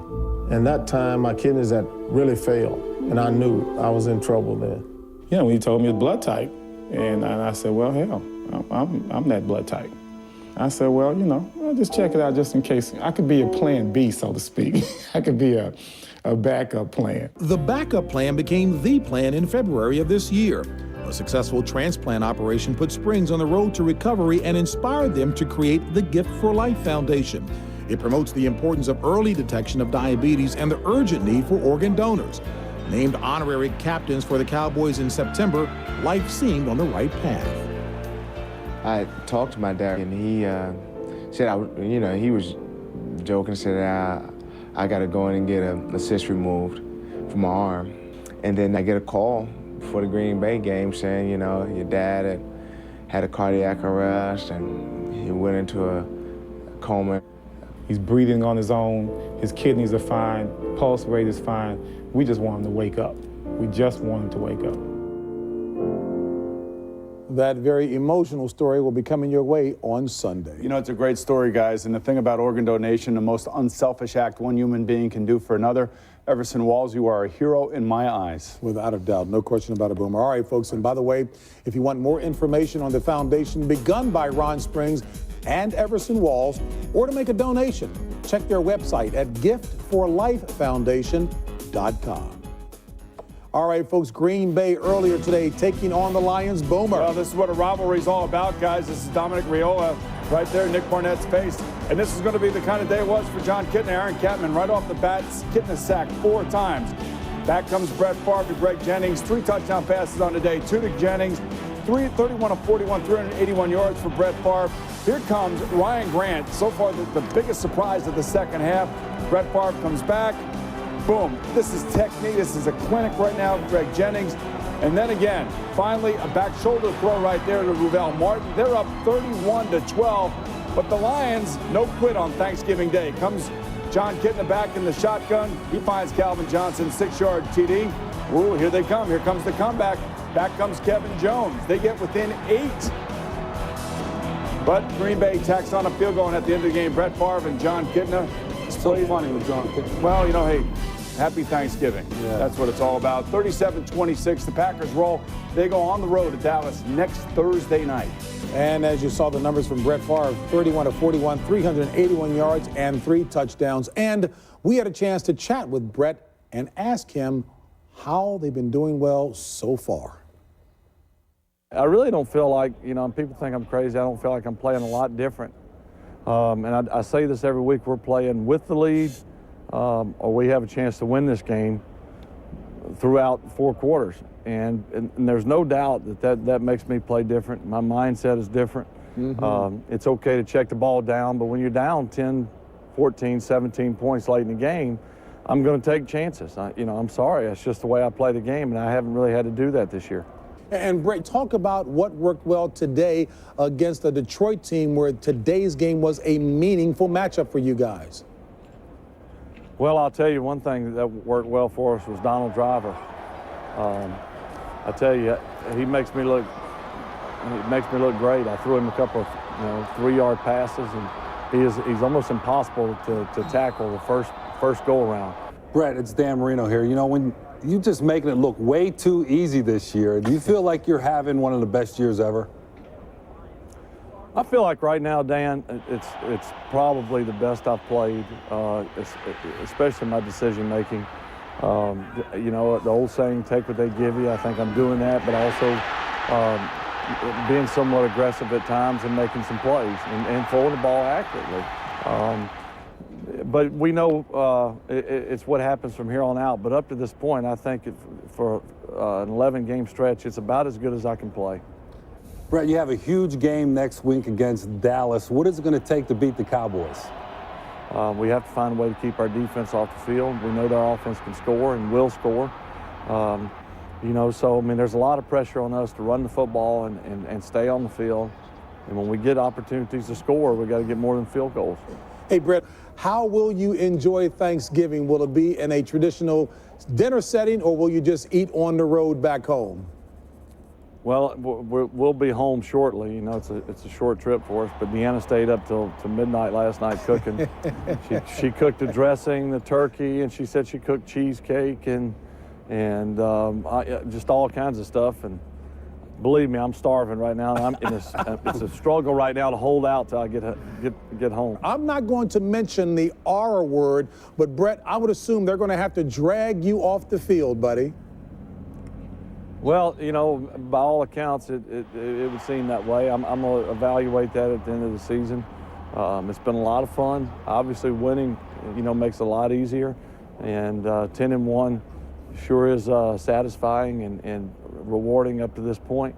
and that time my kidneys had really failed, and I knew I was in trouble then. You know, when he told me his blood type, and I said, well, hell, I'm that blood type. I said, well, you know, I'll just check it out just in case. I could be a plan B, so to speak. I could be a backup plan. The backup plan became the plan in February of this year. A successful transplant operation put Springs on the road to recovery and inspired them to create the Gift for Life Foundation. It promotes the importance of early detection of diabetes and the urgent need for organ donors. Named honorary captains for the Cowboys in September, life seemed on the right path. I talked to my dad, and he said, he was joking, said, I got to go in and get a cyst removed from my arm. And then I get a call for the Green Bay game saying, your dad had a cardiac arrest and he went into a coma. He's breathing on his own. His kidneys are fine. Pulse rate is fine. We just want him to wake up. We just want him to wake up. That very emotional story will be coming your way on Sunday. You know, it's a great story, guys. And the thing about organ donation, the most unselfish act one human being can do for another. Everson Walls, you are a hero in my eyes. Without a doubt. No question about it, Boomer. All right, folks. And by the way, if you want more information on the foundation begun by Ron Springs and Everson Walls, or to make a donation, check their website at giftforlifefoundation.com. All right, folks, Green Bay earlier today taking on the Lions. Boomer. Well, this is what a rivalry is all about, guys. This is Dominic Raiola right there in Nick Barnett's face. And this is going to be the kind of day it was for John Kitna. Aaron Catman right off the bat. Kitna sacked 4 times. Back comes Brett Favre to Greg Jennings. 3 touchdown passes on the day. 2 to Jennings. 31 of 41, 381 yards for Brett Favre. Here comes Ryan Grant. So far, the biggest surprise of the second half. Brett Favre comes back. Boom. This is technique. This is a clinic right now, Greg Jennings. And then again, finally, a back shoulder throw right there to Ruvell Martin. They're up 31-12. But the Lions, no quit on Thanksgiving Day. Comes John Kitna back in the shotgun. He finds Calvin Johnson, 6-yard TD. Ooh, here they come. Here comes the comeback. Back comes Kevin Jones. They get within 8. But Green Bay tacks on a field goal, and at the end of the game, Brett Favre and John Kitna. It's so funny with John Kitna. Well, hey, happy Thanksgiving. Yeah. That's what it's all about. 37-26, the Packers roll. They go on the road to Dallas next Thursday night. And as you saw the numbers from Brett Favre, 31 of 41, 381 yards and 3 touchdowns. And we had a chance to chat with Brett and ask him how they've been doing well so far. I really don't feel like, people think I'm crazy. I don't feel like I'm playing a lot different. And I say this every week, we're playing with the lead, or we have a chance to win this game throughout 4 quarters. And there's no doubt that makes me play different. My mindset is different. Mm-hmm. It's okay to check the ball down, but when you're down 10, 14, 17 points late in the game, I'm going to take chances. I'm sorry. It's just the way I play the game, and I haven't really had to do that this year. And Brett, talk about what worked well today against the Detroit team, where today's game was a meaningful matchup for you guys. Well, I'll tell you one thing that worked well for us was Donald Driver. I tell you, he makes me look great. I threw him a couple of 3-yard passes, and he's almost impossible to tackle the first go around. Brett, it's Dan Marino here. When you're just making it look way too easy this year, do you feel like you're having one of the best years ever? I feel like right now, Dan, it's probably the best I've played, especially my decision making. The old saying, take what they give you. I think I'm doing that, but also being somewhat aggressive at times and making some plays and throwing the ball accurately. But we know it's what happens from here on out. But up to this point, I think for an 11-game stretch, it's about as good as I can play. Brett, you have a huge game next week against Dallas. What is it going to take to beat the Cowboys? We have to find a way to keep our defense off the field. We know that our offense can score and will score. You know, so, I mean, there's a lot of pressure on us to run the football and stay on the field. And when we get opportunities to score, we got to get more than field goals. Hey, Brett, how will you enjoy Thanksgiving? Will it be in a traditional dinner setting, or will you just eat on the road back home? Well, we'll be home shortly. You know, it's a short trip for us. But Deanna stayed up till midnight last night cooking. she cooked the dressing, the turkey, and she said she cooked cheesecake and just all kinds of stuff. And believe me, I'm starving right now. It's a struggle right now to hold out till I get home. I'm not going to mention the R word, but Brett, I would assume they're going to have to drag you off the field, buddy. Well, you know, by all accounts, it would seem that way. I'm going to evaluate that at the end of the season. It's been a lot of fun. Obviously, winning, you know, makes it a lot easier. And 10-1 sure is satisfying and rewarding up to this point.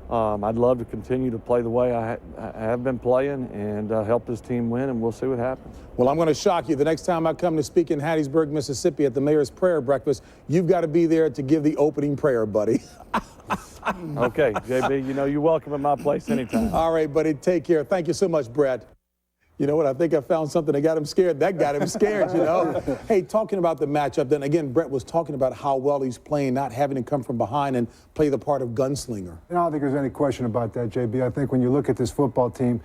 I'd love to continue to play the way I have been playing and help this team win, and we'll see what happens. Well, I'm going to shock you. The next time I come to speak in Hattiesburg, Mississippi at the Mayor's Prayer Breakfast, you've got to be there to give the opening prayer, buddy. Okay, JB, you know you're welcome at my place anytime. All right, buddy, take care. Thank you so much, Brett. You know what? I think I found something that got him scared. That got him scared, you know. Hey, talking about the matchup, then again, Brett was talking about how well he's playing, not having to come from behind and play the part of gunslinger. I don't think there's any question about that, JB. I think when you look at this football team,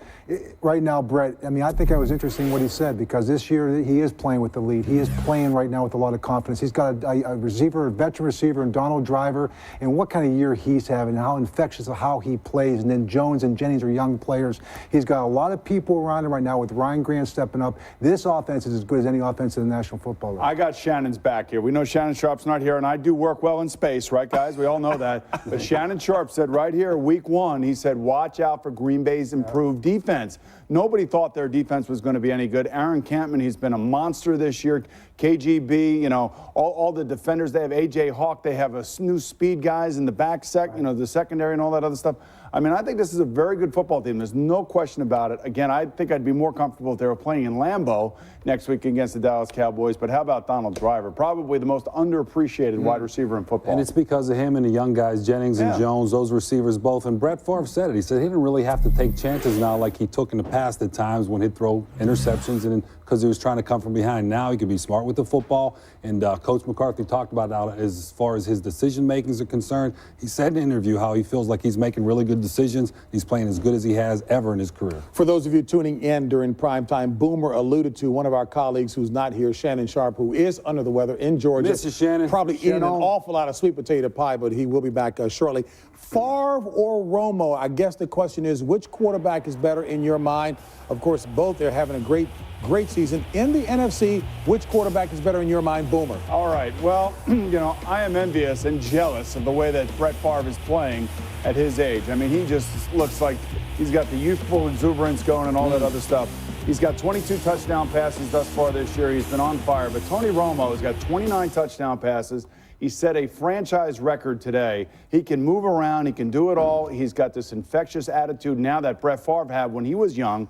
right now, Brett, I mean, I think it was interesting what he said, because this year he is playing with the lead. He is playing right now with a lot of confidence. He's got a receiver, a veteran receiver, and Donald Driver, and what kind of year he's having, and how infectious of how he plays. And then Jones and Jennings are young players. He's got a lot of people around him right now with Ryan Grant stepping up. This offense is as good as any offense in the National Football League. I got Shannon's back here. We know Shannon Sharp's not here, and I do work well in space, right, guys? We all know that. But Shannon Sharp said right here, week 1, he said, watch out for Green Bay's improved defense. Nobody thought their defense was going to be any good. Aaron Campman, he's been a monster this year. KGB, you know, all the defenders, they have A.J. Hawk. They have new speed guys in the back, you know, the secondary and all that other stuff. I mean, I think this is a very good football team. There's no question about it. Again, I think I'd be more comfortable if they were playing in Lambeau next week against the Dallas Cowboys. But how about Donald Driver? Probably the most underappreciated wide receiver in football. And it's because of him and the young guys, Jennings and Jones, those receivers both. And Brett Favre said it. He said he didn't really have to take chances now like he took in the past at times when he'd throw interceptions and because he was trying to come from behind. Now he can be smart with the football. And Coach McCarthy talked about that as far as his decision-makings are concerned. He said in an interview how he feels like he's making really good decisions. He's playing as good as he has ever in his career. For those of you tuning in during prime time, Boomer alluded to one of our colleagues who's not here, Shannon Sharp, who is under the weather in Georgia. Mr. Shannon. Probably eating an awful lot of sweet potato pie, but he will be back shortly. Favre or Romo, I guess the question is, which quarterback is better in your mind? Of course, both are having a great season. In the NFC, which quarterback is better in your mind, Boomer? All right. Well, you know, I am envious and jealous of the way that Brett Favre is playing at his age. I mean, he just looks like he's got the youthful exuberance going and all that other stuff. He's got 22 touchdown passes thus far this year. He's been on fire. But Tony Romo has got 29 touchdown passes. He set a franchise record today. He can move around. He can do it all. He's got this infectious attitude now that Brett Favre had when he was young.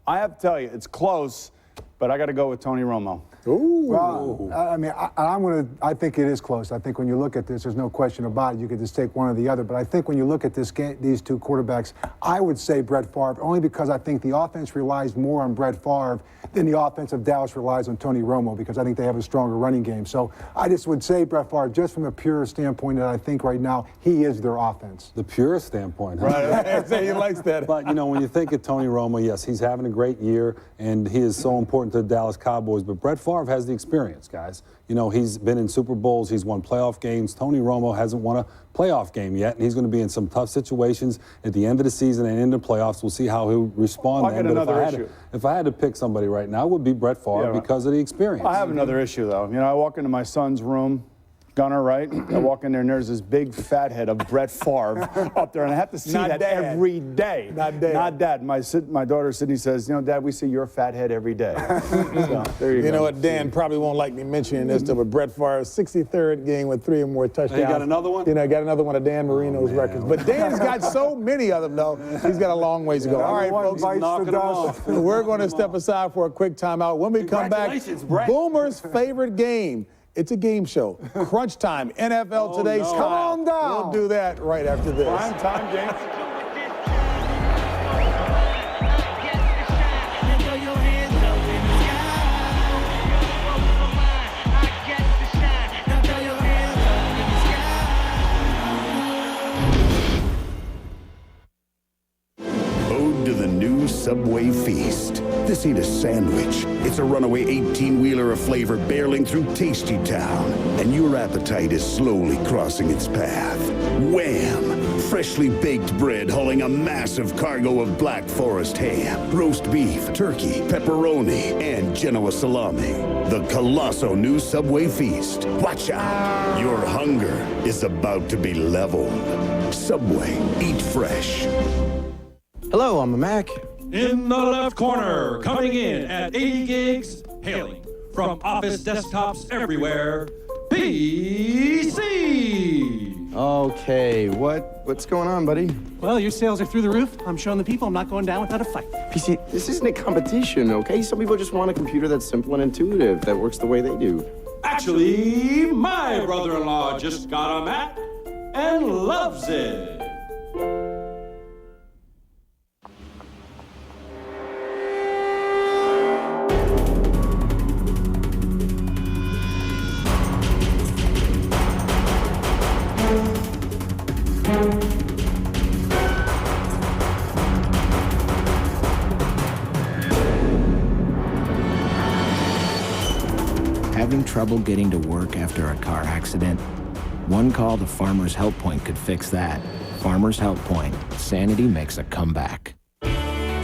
I have to tell you, it's close, but I got to go with Tony Romo. Ooh. Well, I mean, I think it is close. I think when you look at this, there's no question about it. You could just take one or the other. But I think when you look at this game, these two quarterbacks, I would say Brett Favre, only because I think the offense relies more on Brett Favre than the offense of Dallas relies on Tony Romo, because I think they have a stronger running game. So I just would say Brett Favre, just from a pure standpoint, that I think right now he is their offense. The pure standpoint, huh? Right. He likes that. But, you know, when you think of Tony Romo, yes, he's having a great year, and he is so important to the Dallas Cowboys. But Brett Favre has the experience, guys. You know, he's been in Super Bowls. He's won playoff games. Tony Romo hasn't won a playoff game yet, and he's going to be in some tough situations at the end of the season and in the playoffs. We'll see how he'll respond then. But if I had to pick somebody right now, it would be Brett Favre because of the experience. I have another issue, though. You know, I walk into my son's room, Gunner, right? I walk in there and there's this big fat head of Brett Favre up there, and I have to see that every day. Not Dad. Not Dad. My daughter Sydney says, you know, Dad, we see your fat head every day. So, there you go. You know what, Dan probably won't like me mentioning this, but Brett Favre's 63rd game with 3 or more touchdowns. You got another one? You know, got another one of Dan Marino's records. But Dan's got so many of them, though. He's got a long ways to go. All right, folks. We're going to step aside for a quick timeout. When we come back, Boomer's favorite game. It's a game show. Crunch Time, NFL Today style. Come on down. We'll do that right after this. Prime time, James. Ode to the new Subway feast. This ain't a sandwich. It's a runaway 18-wheeler of flavor barreling through Tasty Town, and your appetite is slowly crossing its path. Wham! Freshly baked bread hauling a massive cargo of Black Forest ham, roast beef, turkey, pepperoni, and Genoa salami. The colossal new Subway feast. Watch out! Your hunger is about to be leveled. Subway, eat fresh. Hello, I'm a Mac. In the left corner, coming in at 80 gigs, hailing from office desktops everywhere, PC! Okay, what's going on, buddy? Well, your sales are through the roof. I'm showing the people I'm not going down without a fight. PC, this isn't a competition, okay? Some people just want a computer that's simple and intuitive, that works the way they do. Actually, my brother-in-law just got a Mac and loves it. Having trouble getting to work after a car accident? One call to Farmers Help Point could fix that. Farmers Help Point. Sanity makes a comeback.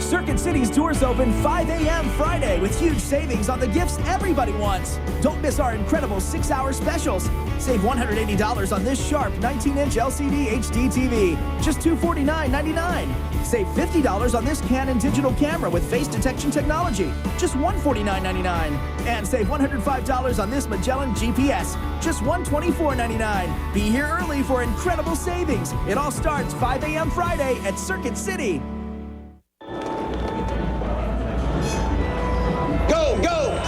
Circuit City's doors open 5 a.m. Friday with huge savings on the gifts everybody wants. Don't miss our incredible 6-hour specials. Save $180 on this Sharp 19-inch LCD HD TV, just $249.99. Save $50 on this Canon digital camera with face detection technology, just $149.99. And save $105 on this Magellan GPS, just $124.99. Be here early for incredible savings. It all starts 5 a.m. Friday at Circuit City. Go, go!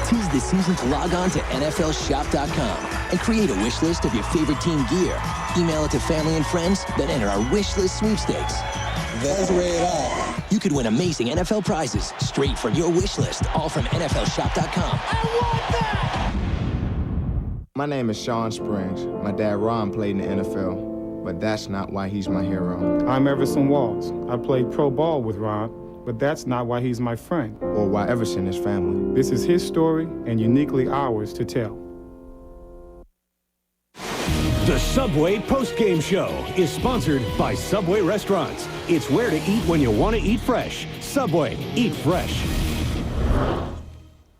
Tis the season to log on to NFLShop.com and create a wish list of your favorite team gear. Email it to family and friends, then enter our wish list sweepstakes. That's red on. You could win amazing NFL prizes straight from your wish list, all from NFLShop.com. I want that! My name is Sean Springs. My dad, Ron, played in the NFL, but that's not why he's my hero. I'm Everson Walls. I played pro ball with Ron, but that's not why he's my friend. Or why Everson is family. This is his story and uniquely ours to tell. The Subway Postgame Show is sponsored by Subway Restaurants. It's where to eat when you want to eat fresh. Subway, eat fresh.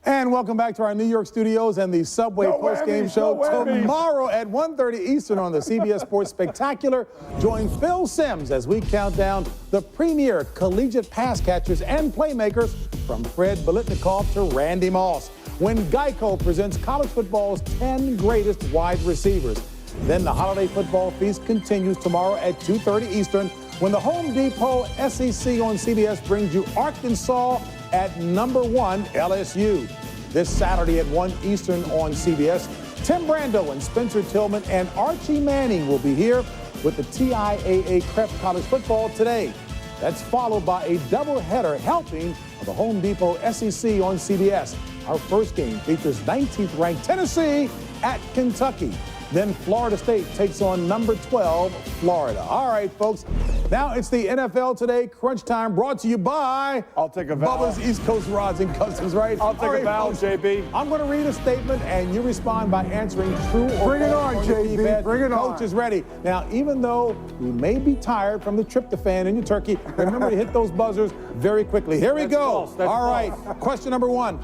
And welcome back to our New York studios and the Subway postgame show tomorrow at 1:30 Eastern on the CBS Sports Spectacular. Join Phil Simms as we count down the premier collegiate pass catchers and playmakers from Fred Biletnikoff to Randy Moss when Geico presents college football's 10 greatest wide receivers. Then the holiday football feast continues tomorrow at 2:30 Eastern when the Home Depot SEC on CBS brings you Arkansas at #1 LSU. This Saturday at 1 Eastern on CBS, Tim Brando and Spencer Tillman and Archie Manning will be here with the TIAA Prep College Football today. That's followed by a doubleheader helping of the Home Depot SEC on CBS. Our first game features 19th ranked Tennessee at Kentucky. Then Florida State takes on #12 Florida. All right, folks, Now it's the NFL Today Crunch Time, brought to you by I'll take a vowel. Bubba's East Coast Rods and Customs, right? I'll take a vowel, JB. I'm going to read a statement, and you respond by answering true or false. Bring it on, JB. Bring it on. Coach is ready. Now, even though you may be tired from the tryptophan in your turkey, remember to hit those buzzers very quickly. Here we go. All right. Question number 1.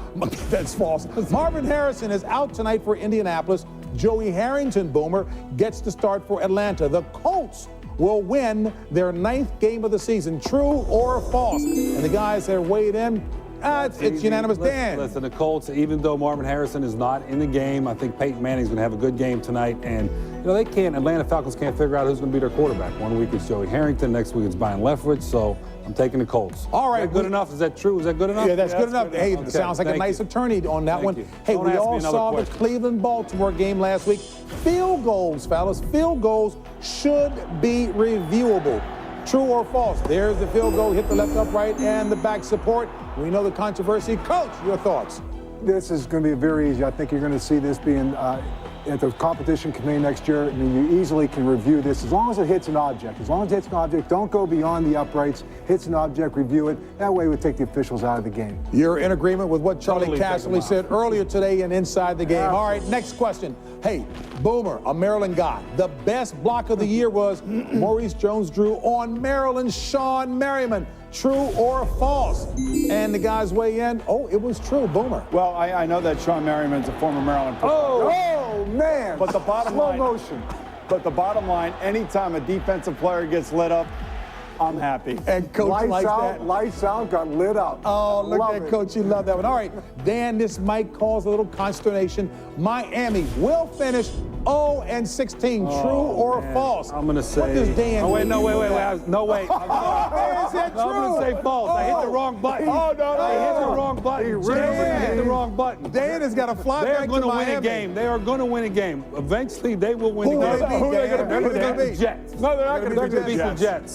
That's false. Marvin Harrison is out tonight for Indianapolis. Joey Harrington, Boomer, gets to start for Atlanta. The Colts will win their 9th game of the season. True or false? And the guys that are weighed in, it's unanimous. Dan. Listen, the Colts, even though Marvin Harrison is not in the game, I think Peyton Manning's going to have a good game tonight. And, you know, Atlanta Falcons can't figure out who's going to be their quarterback. One week it's Joey Harrington, next week it's Byron Leftwich. So I'm taking the Colts. All right. Is that good enough? Is that true? Is that good enough? Yeah, that's good enough. Hey, it sounds like a nice attorney on that one. Hey, we all saw the Cleveland-Baltimore game last week. Field goals, fellas. Field goals should be reviewable. True or false? There's the field goal. Hit the left upright and the back support. We know the controversy. Coach, your thoughts? This is going to be very easy. I think you're going to see this being at the competition committee next year. I mean, you easily can review this as long as it hits an object. As long as it hits an object, don't go beyond the uprights. Hits an object, review it. That way we take the officials out of the game. You're in agreement with what Charlie Casserly said earlier today and inside the game. All right, next question. Hey, Boomer, a Maryland guy. The best block of the year was Maurice Jones-Drew on Maryland's Sean Merriman. True or false? And the guys weigh in. Oh, it was true. Boomer. Well, I know that Sean Merriman's a former Maryland football. Oh, man. But the bottom Slow line, motion. But the bottom line, anytime a defensive player gets lit up, I'm happy. And Coach likes that. Lights out, got lit up. Oh, look at Coach. You love that one. All right, Dan, this might cause a little consternation. Miami will finish 0-16. True or false? I'm going to say. What does Dan? Oh, wait, no, wait. No, wait. Is that true? I'm going to say false. I hit the wrong button. Oh, no. I hit the wrong button. Hit the wrong button. Dan has got to fly back to Miami. They're going to win a game. They are going to win a game. Eventually, they will win a game. Who are they going to beat? The Jets. No, they're not going to beat the Jets.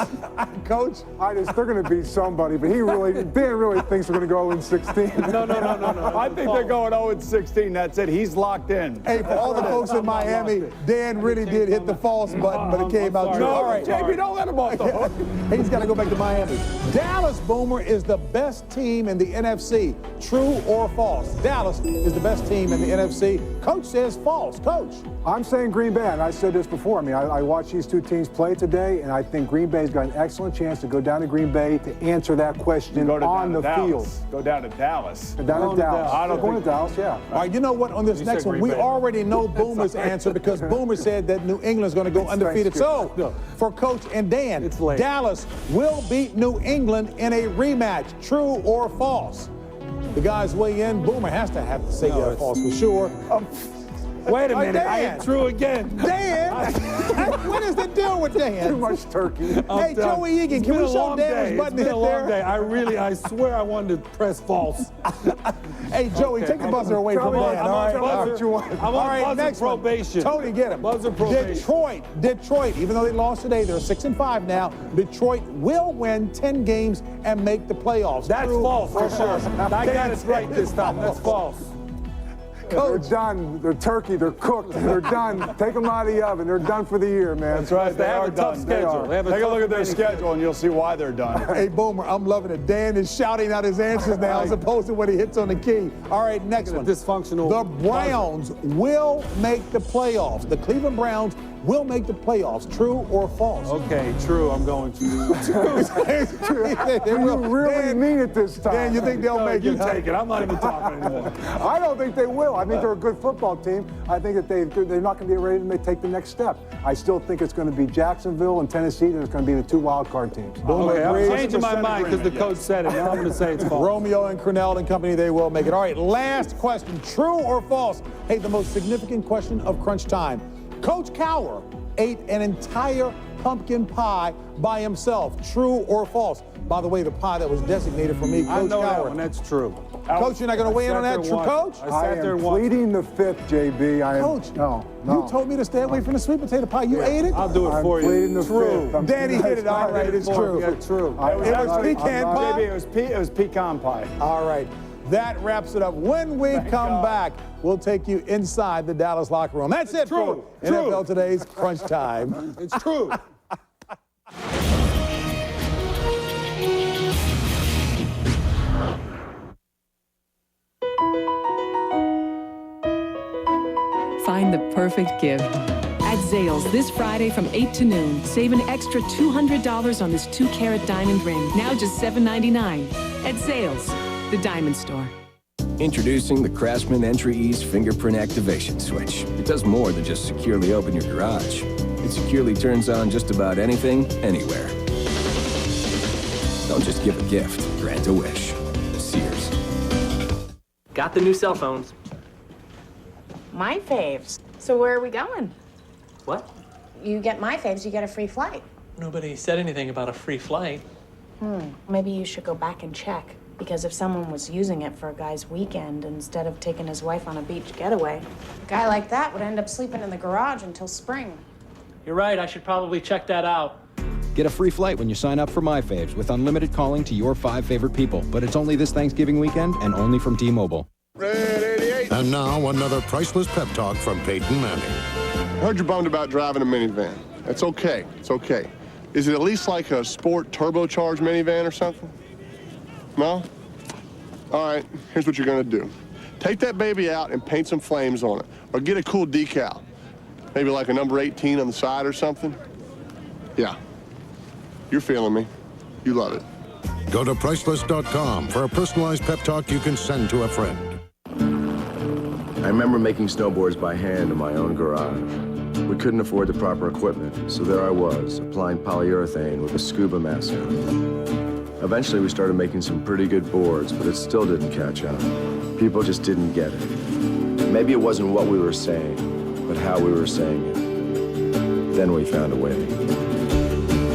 Coach? They're going to beat somebody, but Dan really thinks they're going to go 0-16. No. I think they're going 0-16. That's it. He's locked in. Hey, for all the folks in Miami, Dan really did hit the false button, but it came out true. All right, JB, don't let him off the hook. He's got to go back to Miami. Dallas, Boomer, is the best team in the NFC. True or false? Dallas is the best team in the NFC. Coach says false. Coach? I'm saying Green Bay, and I said this before. I mean, I watched these two teams play today, and I think Green Bay's got an excellent chance to go down to Green Bay to answer that question on the field. Go down to Dallas. Go down to Dallas. I don't going to Dallas, yeah. All right, you know what? On this next one, we already know Boomer's answer because Boomer said that New England's going to go undefeated. So, for Coach and Dan, Dallas will beat New England in a rematch. True or false? The guys weigh in. Boomer has to say false for sure. Wait a minute, I hit true again. Dan, what is the deal with Dan? Too much turkey. Hey, Joey Egan, can we show Dan which button to hit there? Day. I swear I wanted to press false. Hey, Joey, take the buzzer away from Dan. I'm on buzzer next probation. Tony, get him. Buzzer probation. Detroit, even though they lost today, they're 6-5 now. Detroit will win 10 games and make the playoffs. That's false for sure. I got it right this time. That's false. Coach. They're done. They're turkey. They're cooked. They're done. Take them out of the oven. They're done for the year, man. That's right. They have are a tough done. schedule. Take a look at their schedule, and you'll see why they're done. Hey, Boomer, I'm loving it. Dan is shouting out his answers now as opposed to when he hits on the key. All right, next one. Dysfunctional. The Browns will make the playoffs. The Cleveland Browns will make the playoffs. True or false? Okay, true. I'm going to. You really mean it this time. Dan, you think they'll make it? You take it. I'm not even talking anymore. I don't think they will. I think they're a good football team. I think that they're not going to be ready to take the next step. I still think it's going to be Jacksonville and Tennessee, and it's going to be the two wild card teams. Okay, I'm changing my mind because the coach said it. Now I'm going to say it's false. Romeo and Cornell and company, they will make it. All right, last question. True or false? Hey, the most significant question of crunch time. Coach Cowher ate an entire pumpkin pie by himself. True or false? By the way, the pie that was designated for me, Coach I know Cowher. that one. That's true. Coach, you're not going to weigh in on that, true, Coach? I am pleading the fifth, JB. Coach, no. You told me to stay away from the sweet potato pie. You ate it? I'll do it for you. I'm pleading the fifth. Danny hit it. All right, it's true. Yeah, true. It was pecan pie? Maybe it was pecan pie. All right. That wraps it up. When we come back, we'll take you inside the Dallas locker room. That's it for NFL Today's Crunch Time. It's true. perfect gift. At Zales this Friday from 8 to noon, save an extra $200 on this 2-carat diamond ring, now just $7.99. At Zales, the diamond store. Introducing the Craftsman Entry Ease Fingerprint Activation Switch. It does more than just securely open your garage. It securely turns on just about anything, anywhere. Don't just give a gift, grant a wish. Sears. Got the new cell phones. My faves. So where are we going? What? You get my faves, you get a free flight. Nobody said anything about a free flight. Maybe you should go back and check. Because if someone was using it for a guy's weekend instead of taking his wife on a beach getaway, a guy like that would end up sleeping in the garage until spring. You're right, I should probably check that out. Get a free flight when you sign up for My Faves with unlimited calling to your 5 favorite people. But it's only this Thanksgiving weekend and only from T-Mobile. And now another priceless pep talk from Peyton Manning. I heard you're bummed about driving a minivan. That's okay. It's okay. Is it at least like a sport turbocharged minivan or something? No? All right, here's what you're gonna do. Take that baby out and paint some flames on it. Or get a cool decal. Maybe like a number 18 on the side or something. Yeah. You're feeling me. You love it. Go to Priceless.com for a personalized pep talk you can send to a friend. I remember making snowboards by hand in my own garage. We couldn't afford the proper equipment, so there I was, applying polyurethane with a scuba mask on. Eventually, we started making some pretty good boards, but it still didn't catch on. People just didn't get it. Maybe it wasn't what we were saying, but how we were saying it. Then we found a way.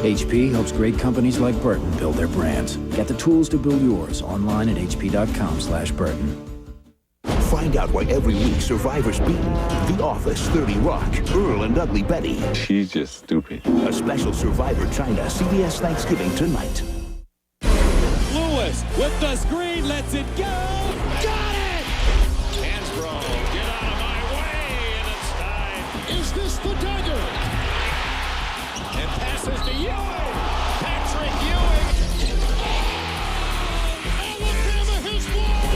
HP helps great companies like Burton build their brands. Get the tools to build yours online at hp.com/Burton. Find out why every week Survivor's beaten The Office, 30 Rock, Earl and Ugly Betty. She's just stupid. A special Survivor China CBS Thanksgiving tonight. Lewis with the screen, lets it go. Got it! Hansbrough, get out of my way, and it's time. Is this the dagger? And passes to Ewing. Patrick Ewing. Alabama has won.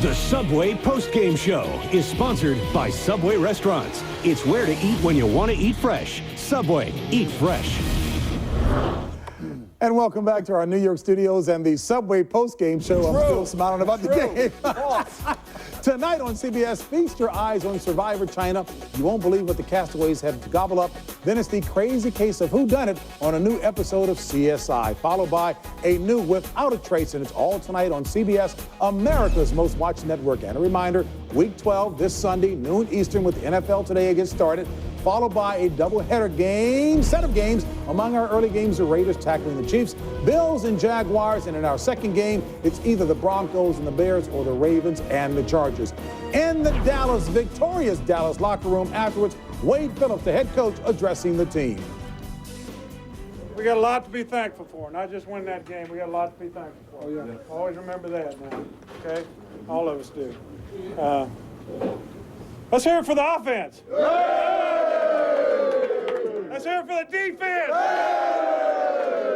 The Subway postgame show is sponsored by Subway Restaurants. It's where to eat when you want to eat fresh. Subway, eat fresh. And welcome back to our New York studios and the Subway postgame show. I'm still smiling about the game. Tonight on CBS, feast your eyes on Survivor China. You won't believe what the castaways have to gobble up. Then it's the crazy case of whodunit on a new episode of CSI, followed by a new Without a Trace, and it's all tonight on CBS, America's most watched network. And a reminder, Week 12 this Sunday, noon Eastern, with the NFL Today gets started, followed by a doubleheader set of games. Among our early games, the Raiders tackling the Chiefs, Bills and Jaguars, and in our second game, it's either the Broncos and the Bears or the Ravens and the Chargers. In the victorious Dallas locker room afterwards, Wade Phillips, the head coach, addressing the team. We got a lot to be thankful for, not just win that game. We got a lot to be thankful for. Oh, yeah. Always remember that now, okay? All of us do. Let's hear it for the offense. Let's hear it for the defense.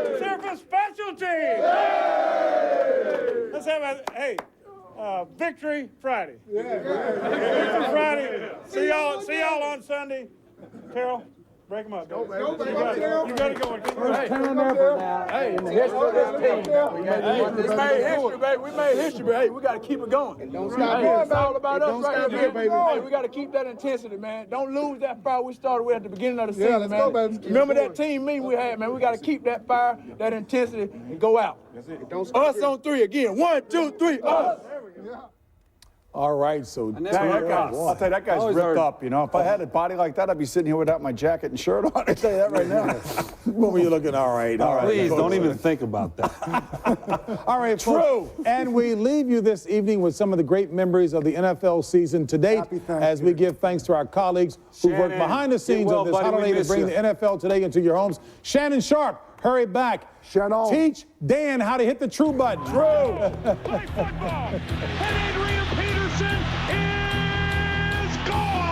Let's hear it for the special teams. Let's have a victory Friday. Victory Friday. See y'all on Sunday. Carol, break them up. Go, baby. You got to go. First time ever now. Hey, in the history of this team. We made history, baby. We made history, but hey, we got to keep it going. And don't stop here. It's all about us right here, baby. Hey, we got to keep that intensity, man. Don't lose that fire we started with at the beginning of the season, man. Go, baby. Remember that team meeting we had, man. We got to keep that fire, that intensity, and go out. That's it. Don't stop us here. On 3 again. 1, 2, 3, us. All right, so I'll tell you, that guy's ripped up, you know. If I had a body like that, I'd be sitting here without my jacket and shirt on. I tell you that right now. What were you looking? All right. Please, don't even think about that. All right, true. And we leave you this evening with some of the great memories of the NFL season to date, as we give thanks to our colleagues who work behind the scenes of this holiday to bring the NFL Today into your homes. Shannon Sharp, hurry back. Shannon. Teach Dan how to hit the true button. True. Play football. And Adrian Peterson is gone.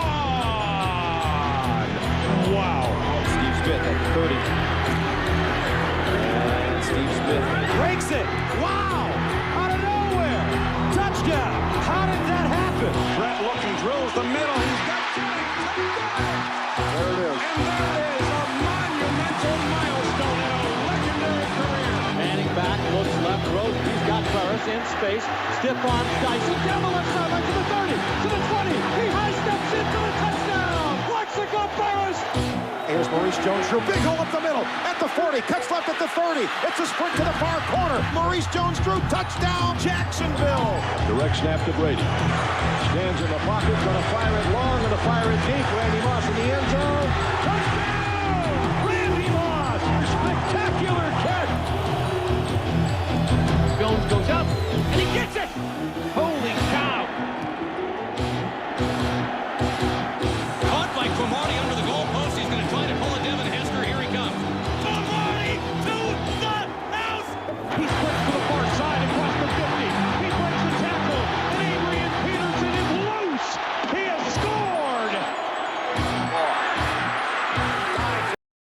Wow. Steve Smith at 30. And Steve Smith breaks it. Wow. Out of nowhere. Touchdown. How did that happen? There it is. And that is a monumental milestone in a legendary career. Manning back, looks left, throws. He's got Burris in space. Stiff arm Dyson down the left sideline to the 30, to the 20. He high steps in for the touchdown. Plexico Burris. Here's Maurice Jones-Drew, big hole up the middle, at the 40, cuts left at the 30. It's a sprint to the far corner. Maurice Jones-Drew, touchdown, Jacksonville. Direct snap to Brady. Stands in the pocket, gonna fire it long, gonna fire it deep. Randy Moss in the end zone. Touchdown! Randy Moss! Spectacular catch! Jones goes